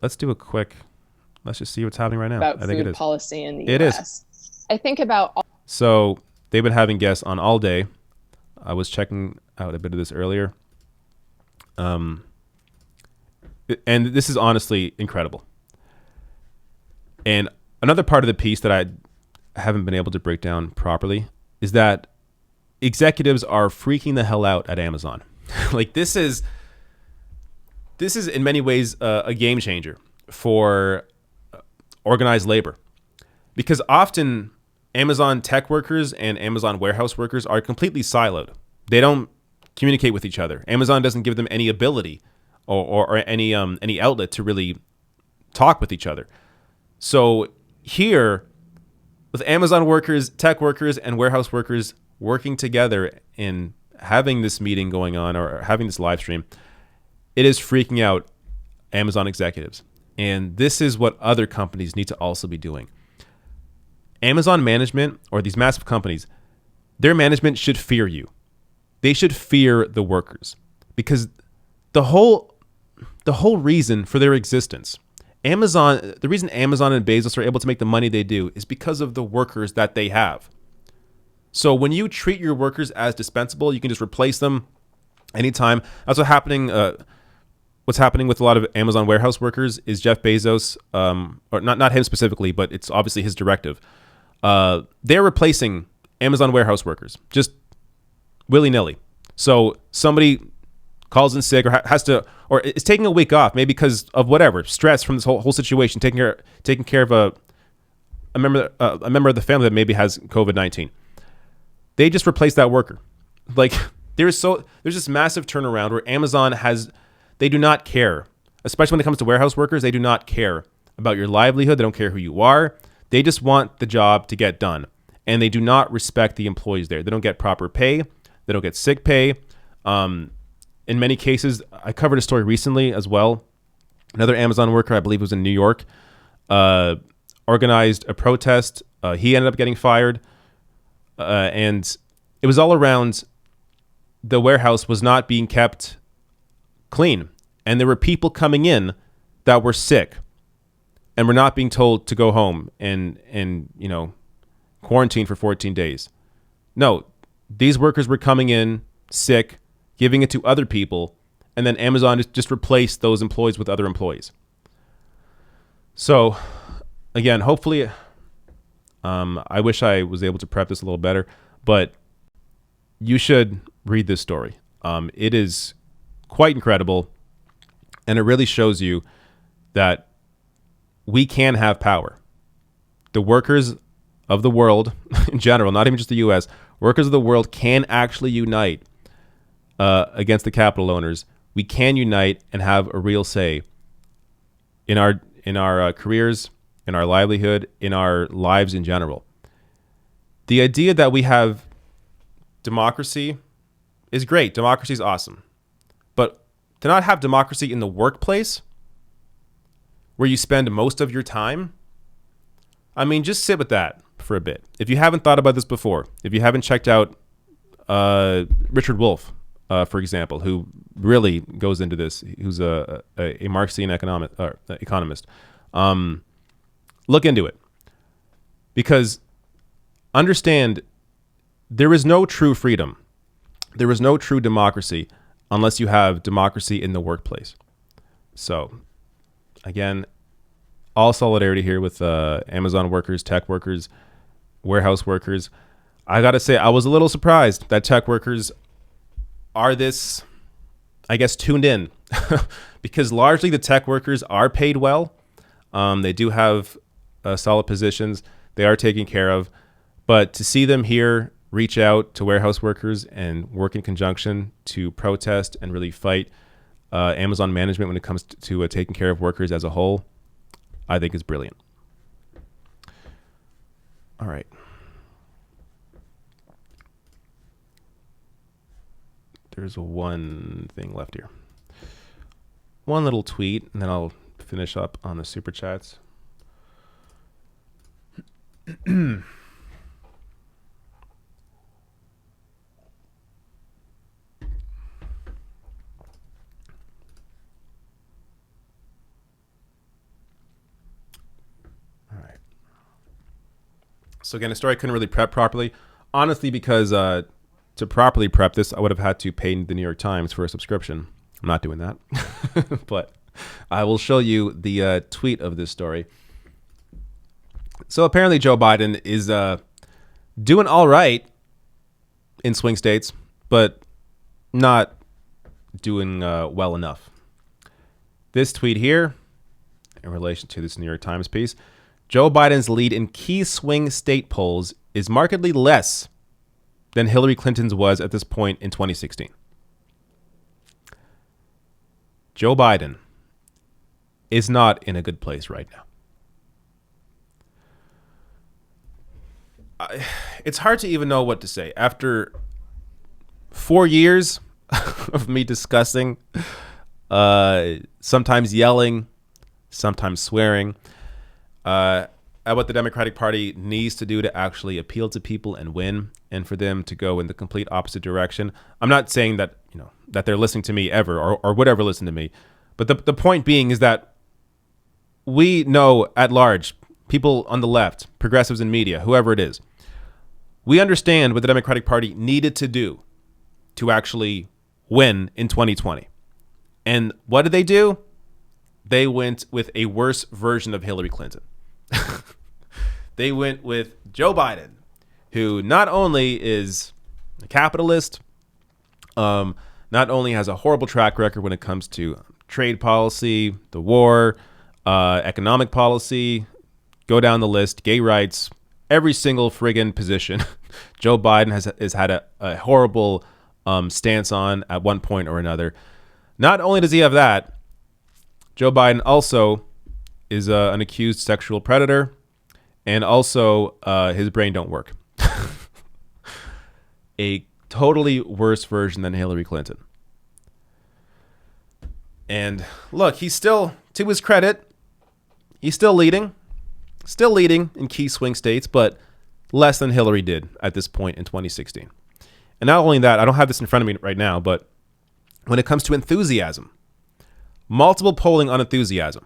Let's just see what's happening right now. About I think food it is. policy in the It U.S. is. I think about So they've been having guests on all day. I was checking out a bit of this earlier. And this is honestly incredible. And another part of the piece that I haven't been able to break down properly is that executives are freaking the hell out at Amazon. Like this is in many ways a game changer for organized labor, because often Amazon tech workers and Amazon warehouse workers are completely siloed. They don't communicate with each other. Amazon doesn't give them any ability or any outlet to really talk with each other. So here, with Amazon workers, tech workers, and warehouse workers working together and having this meeting going on or having this live stream, it is freaking out Amazon executives. And this is what other companies need to also be doing. Amazon management, or these massive companies, their management should fear you. They should fear the workers, because the whole reason for their existence, the reason Amazon and Bezos are able to make the money they do is because of the workers that they have. So when you treat your workers as dispensable, you can just replace them anytime. That's what's happening with a lot of Amazon warehouse workers is Jeff Bezos, or not him specifically, but it's obviously his directive. They're replacing Amazon warehouse workers just willy-nilly. So somebody calls in sick or has to, or is taking a week off, maybe because of whatever stress from this whole situation, taking care of a member of the family that maybe has COVID-19. They just replace that worker. Like there's this massive turnaround where Amazon they do not care, especially when it comes to warehouse workers. They do not care about your livelihood. They don't care who you are. They just want the job to get done, and they do not respect the employees there. They don't get proper pay. They don't get sick pay. In many cases, I covered a story recently as well. Another Amazon worker, I believe it was in New York, organized a protest. He ended up getting fired. And it was all around the warehouse was not being kept clean. And there were people coming in that were sick and were not being told to go home and quarantine for 14 days. No, these workers were coming in sick, giving it to other people, and then Amazon just replaced those employees with other employees. So, again, hopefully, I wish I was able to prep this a little better, but you should read this story. It is quite incredible, and it really shows you that we can have power. The workers of the world in general, not even just the U.S., workers of the world can actually unite against the capital owners. We can unite and have a real say in our careers, in our livelihood, in our lives in general. The idea that we have democracy is great. Democracy is awesome. But to not have democracy in the workplace, where you spend most of your time, I mean, just sit with that for a bit. If you haven't thought about this before, if you haven't checked out Richard Wolff, for example, who really goes into this, who's a Marxian economist, look into it. Because understand, there is no true freedom. There is no true democracy unless you have democracy in the workplace. So, again, all solidarity here with Amazon workers, tech workers, warehouse workers. I got to say, I was a little surprised that tech workers are this, I guess, tuned in because largely the tech workers are paid well. They do have solid positions. They are taken care of. But to see them here reach out to warehouse workers and work in conjunction to protest and really fight Amazon management when it comes to taking care of workers as a whole, I think is brilliant. All right. There's one thing left here. One little tweet, and then I'll finish up on the super chats. So again, a story I couldn't really prep properly, honestly, because to properly prep this, I would have had to pay the New York Times for a subscription. I'm not doing that, but I will show you the tweet of this story. So apparently Joe Biden is doing all right in swing states, but not doing well enough. This tweet here, in relation to this New York Times piece, Joe Biden's lead in key swing state polls is markedly less than Hillary Clinton's was at this point in 2016. Joe Biden is not in a good place right now. It's hard to even know what to say. After 4 years of me discussing, sometimes yelling, sometimes swearing, at what the Democratic Party needs to do to actually appeal to people and win, and for them to go in the complete opposite direction. I'm not saying that, that they're listening to me ever or would ever listen to me. But the point being is that we know at large, people on the left, progressives in media, whoever it is, we understand what the Democratic Party needed to do to actually win in 2020. And what did they do? They went with a worse version of Hillary Clinton. They went with Joe Biden, who not only is a capitalist, not only has a horrible track record when it comes to trade policy, the war, economic policy, go down the list, gay rights, every single friggin' position Joe Biden has had a horrible stance on at one point or another. Not only does he have that, Joe Biden also is an accused sexual predator, and also his brain don't work. A totally worse version than Hillary Clinton. And look, he's still, to his credit, he's still leading in key swing states, but less than Hillary did at this point in 2016. And not only that, I don't have this in front of me right now, but when it comes to enthusiasm, multiple polling on enthusiasm,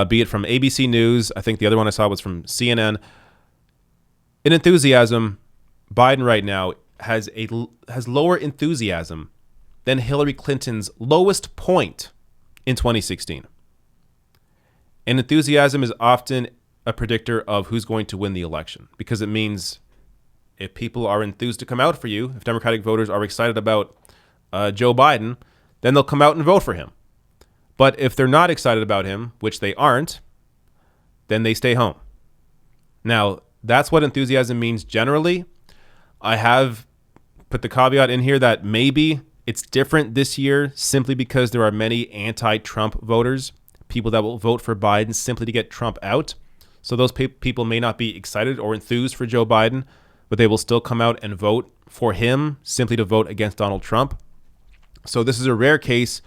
be it from ABC News, I think the other one I saw was from CNN. In enthusiasm, Biden right now has lower enthusiasm than Hillary Clinton's lowest point in 2016. And enthusiasm is often a predictor of who's going to win the election, because it means if people are enthused to come out for you, if Democratic voters are excited about Joe Biden, then they'll come out and vote for him. But if they're not excited about him, which they aren't, then they stay home. Now, that's what enthusiasm means generally. I have put the caveat in here that maybe it's different this year simply because there are many anti-Trump voters, people that will vote for Biden simply to get Trump out. So those people may not be excited or enthused for Joe Biden, but they will still come out and vote for him simply to vote against Donald Trump. So this is a rare case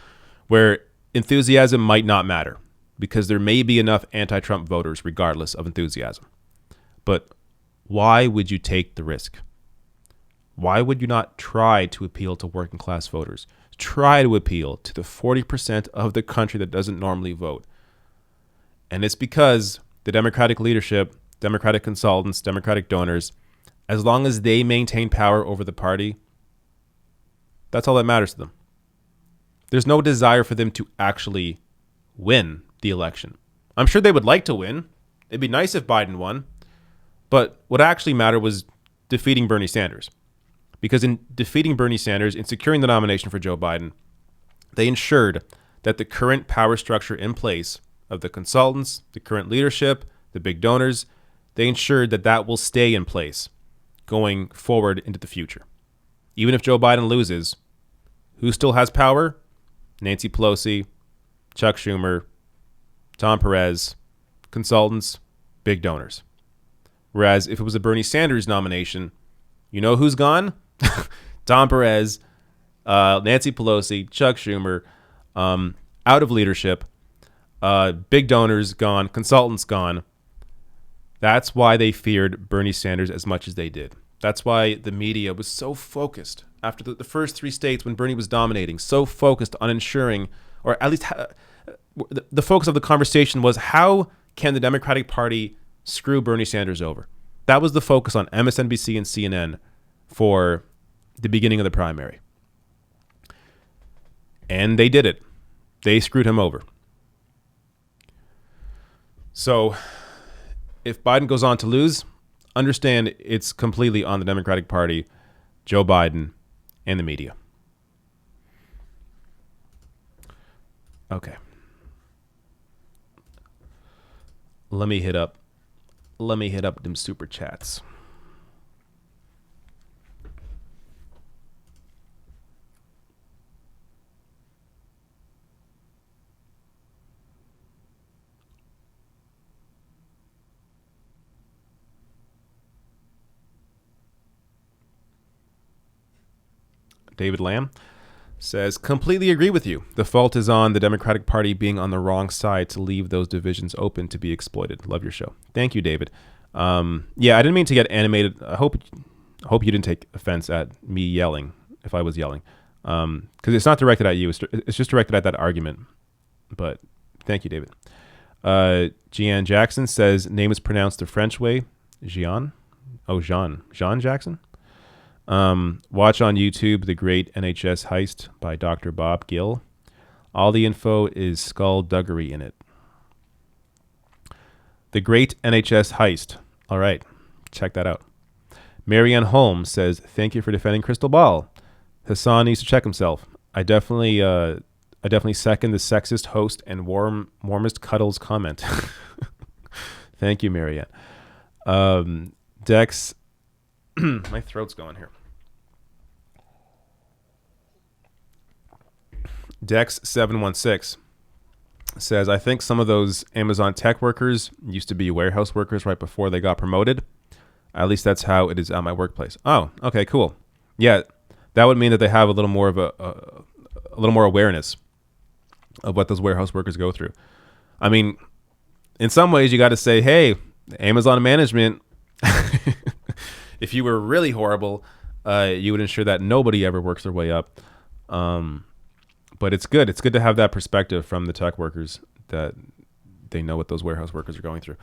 where enthusiasm might not matter, because there may be enough anti-Trump voters regardless of enthusiasm. But why would you take the risk? Why would you not try to appeal to working class voters? Try to appeal to the 40% of the country that doesn't normally vote. And it's because the Democratic leadership, Democratic consultants, Democratic donors, as long as they maintain power over the party, that's all that matters to them. There's no desire for them to actually win the election. I'm sure they would like to win. It'd be nice if Biden won. But what actually mattered was defeating Bernie Sanders. Because in defeating Bernie Sanders, in securing the nomination for Joe Biden, they ensured that the current power structure in place of the consultants, the current leadership, the big donors, they ensured that that will stay in place going forward into the future. Even if Joe Biden loses, who still has power? Nancy Pelosi, Chuck Schumer, Tom Perez, consultants, big donors. Whereas if it was a Bernie Sanders nomination, you know who's gone? Tom Perez, Nancy Pelosi, Chuck Schumer, out of leadership, big donors gone, consultants gone. That's why they feared Bernie Sanders as much as they did. That's why the media was so focused after the first 3 states when Bernie was dominating, so focused on ensuring, or at least the focus of the conversation was, how can the Democratic Party screw Bernie Sanders over? That was the focus on MSNBC and CNN for the beginning of the primary. And they did it. They screwed him over. So if Biden goes on to lose, understand it's completely on the Democratic Party, Joe Biden, and the media. Okay. Let me hit up them super chats. David Lamb says, completely agree with you. The fault is on the Democratic Party being on the wrong side to leave those divisions open to be exploited. Love your show. Thank you, David. Yeah, I didn't mean to get animated. I hope you didn't take offense at me yelling, if I was yelling. Because it's not directed at you. It's just directed at that argument. But thank you, David. Jeanne Jackson says, name is pronounced the French way. Jean? Oh, Jean Jackson? Watch on YouTube The Great NHS Heist by Dr. Bob Gill. All the info is skullduggery in it. The Great NHS Heist. All right, check that out. Marianne Holmes says, thank you for defending Crystal Ball. Hassan needs to check himself. I definitely second the sexist host and warmest cuddles comment. Thank you, Marianne. Dex, my throat's going here. Dex716 says, I think some of those Amazon tech workers used to be warehouse workers right before they got promoted. At least that's how it is at my workplace. Oh, okay, cool. Yeah, that would mean that they have a little more of a little more awareness of what those warehouse workers go through. I mean, in some ways, you got to say, hey, Amazon management, if you were really horrible, you would ensure that nobody ever works their way up. But it's good. It's good to have that perspective from the tech workers, that they know what those warehouse workers are going through.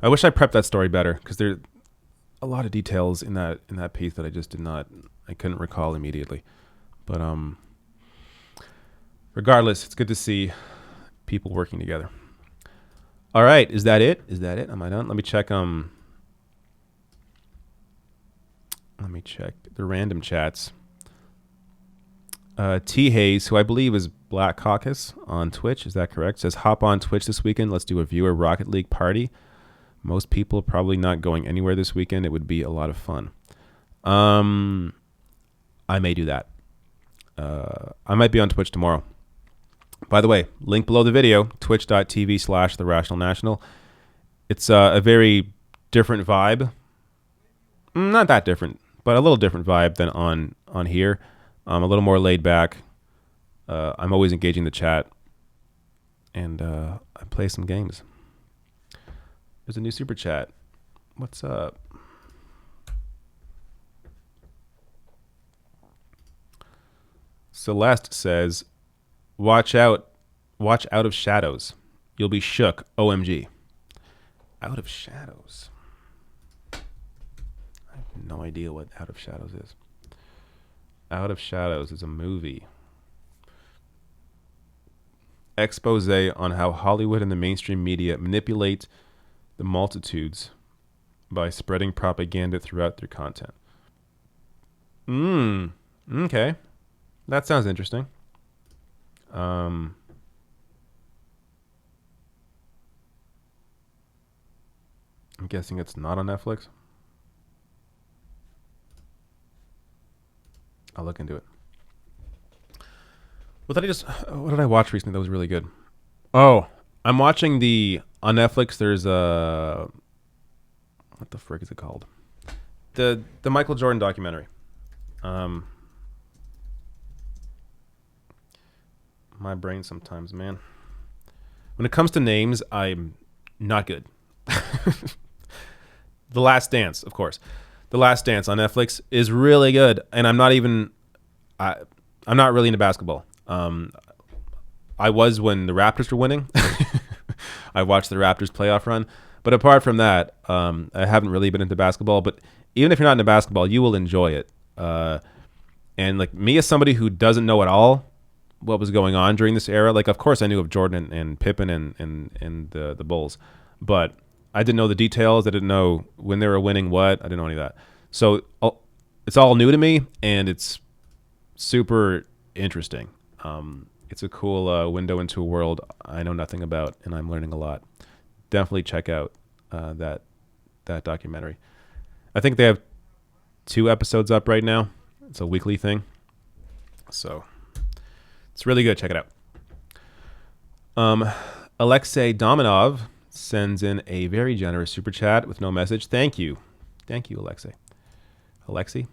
I wish I prepped that story better, because there's a lot of details in that piece that I couldn't recall immediately. But regardless, it's good to see people working together. All right, is that it? Am I done? Let me check the random chats. T Hayes, who I believe is Black Caucus on Twitch, is that correct? Says, hop on Twitch this weekend. Let's do a viewer Rocket League party. Most people are probably not going anywhere this weekend. It would be a lot of fun. I may do that. I might be on Twitch tomorrow. By the way, link below the video, twitch.tv/TheRationalNational. It's a very different vibe. Not that different, but a little different vibe than on here. A little more laid back. I'm always engaging the chat. And I play some games. There's a new super chat. What's up? Celeste says, watch out of shadows. You'll be shook. OMG. Out of Shadows. I have no idea what Out of Shadows is. Out of Shadows is a movie. Expose on how Hollywood and the mainstream media manipulate the multitudes by spreading propaganda throughout their content. Okay. That sounds interesting. I'm guessing it's not on Netflix. I'll look into it. What did I watch recently that was really good? Oh, I'm watching on Netflix, there's what the frick is it called? The Michael Jordan documentary. My brain sometimes, man. When it comes to names, I'm not good. The Last Dance, of course. The Last Dance on Netflix is really good, and I'm not really into basketball. I was when the Raptors were winning. I watched the Raptors playoff run, but apart from that, I haven't really been into basketball. But even if you're not into basketball, you will enjoy it. And like me, as somebody who doesn't know at all what was going on during this era, like of course I knew of Jordan and Pippen and the Bulls, but I didn't know the details. I didn't know when they were winning what. I didn't know any of that. So it's all new to me, and it's super interesting. It's a cool window into a world I know nothing about, and I'm learning a lot. Definitely check out that documentary. I think they have 2 episodes up right now. It's a weekly thing, so it's really good. Check it out. Alexei Dominov sends in a very generous super chat with no message. Thank you, Alexei. Alexei.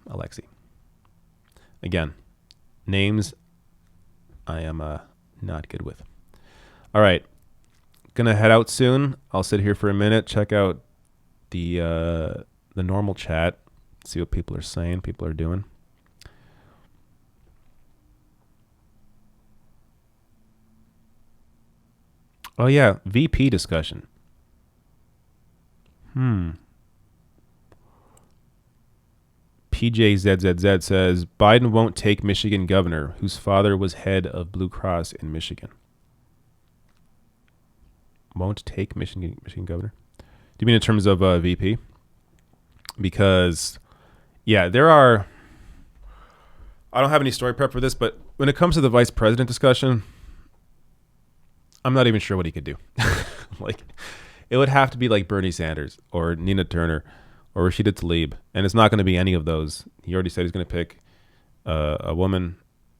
Again, names I am not good with. All right, gonna head out soon. I'll sit here for a minute, check out the normal chat, see what people are saying, people are doing. Oh yeah, VP discussion. PJZZZ says Biden won't take Michigan governor whose father was head of Blue Cross in Michigan. Won't take Michigan governor? Do you mean in terms of VP? Because, yeah, there are... I don't have any story prep for this, but when it comes to the vice president discussion, I'm not even sure what he could do. Like, it would have to be like Bernie Sanders or Nina Turner or Rashida Tlaib, and it's not going to be any of those. He already said he's going to pick a woman.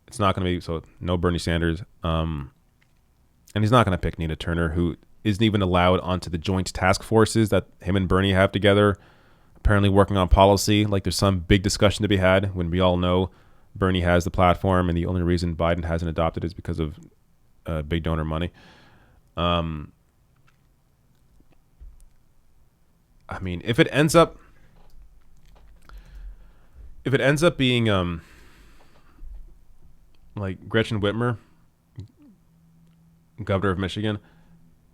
It's not going to be, so no Bernie Sanders. And he's not going to pick Nina Turner, who isn't even allowed onto the joint task forces that him and Bernie have together, apparently working on policy. Like there's some big discussion to be had when we all know Bernie has the platform and the only reason Biden hasn't adopted it is because of big donor money. I mean, if it ends up being like Gretchen Whitmer, governor of Michigan,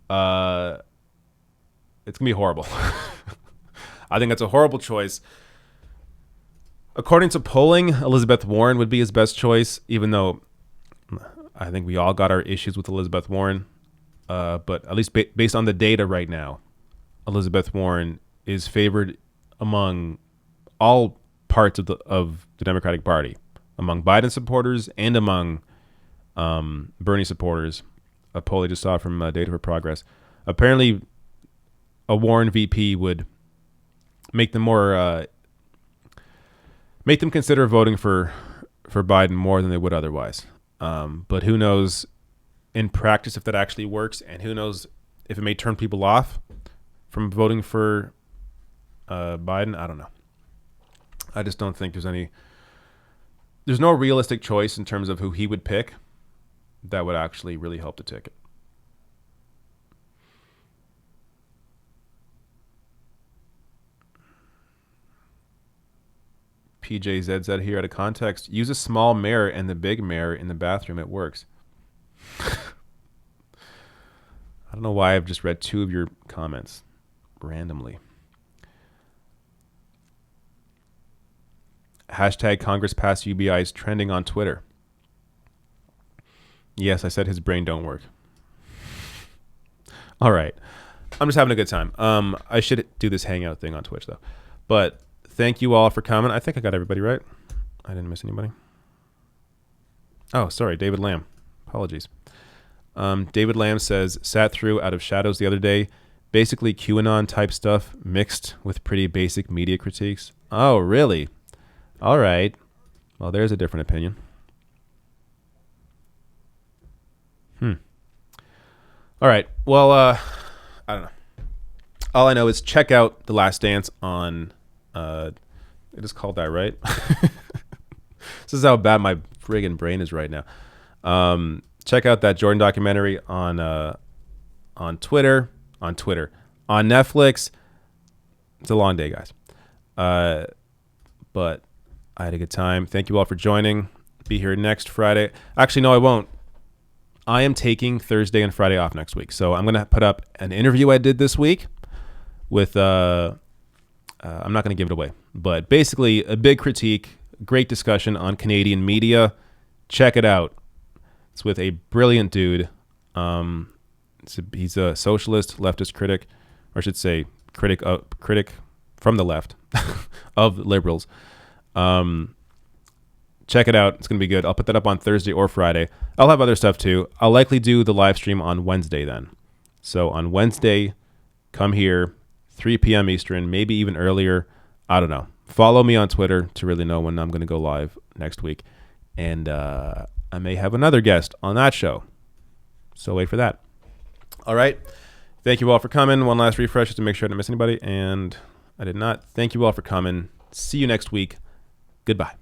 it's gonna be horrible. I think that's a horrible choice. According to polling, Elizabeth Warren would be his best choice, even though I think we all got our issues with Elizabeth Warren. But at least based on the data right now, Elizabeth Warren is favored among all parts of the Democratic Party, among Biden supporters and among Bernie supporters. A poll I just saw from Data for Progress. Apparently, a Warren VP would make them consider voting for Biden more than they would otherwise. But who knows in practice if that actually works, and who knows if it may turn people off from voting for Biden. I don't know. I just don't think there's no realistic choice in terms of who he would pick that would actually really help the ticket. PJZZ here out of context. Use a small mirror and the big mirror in the bathroom. It works. I don't know why I've just read 2 of your comments randomly. Hashtag Congress passed UBI is trending on Twitter. Yes, I said his brain don't work. All right. I'm just having a good time. I should do this hangout thing on Twitch though. But thank you all for coming. I think I got everybody right. I didn't miss anybody. Oh, sorry, David Lamb. Apologies. David Lamb says, sat through Out of Shadows the other day. Basically QAnon type stuff mixed with pretty basic media critiques. Oh, really? All right. Well, there's a different opinion. All right. Well, I don't know. All I know is check out The Last Dance on, it is called that, right? This is how bad my friggin' brain is right now. Check out that Jordan documentary on Twitter, on Netflix. It's a long day, guys. But I had a good time. Thank you all for joining. Be here next Friday. Actually, no, I won't. I am taking Thursday and Friday off next week. So I'm going to put up an interview I did this week with, I'm not going to give it away, but basically a big critique, great discussion on Canadian media. Check it out. It's with a brilliant dude. He's a socialist, leftist critic, or I should say critic from the left of liberals. Check it out. It's going to be good. I'll put that up on Thursday or Friday. I'll have other stuff too. I'll likely do the live stream on Wednesday then. So on Wednesday, come here, 3 p.m. Eastern, maybe even earlier. I don't know. Follow me on Twitter to really know when I'm going to go live next week. And I may have another guest on that show. So wait for that. All right. Thank you all for coming. One last refresh just to make sure I didn't miss anybody. And I did not. Thank you all for coming. See you next week. Goodbye.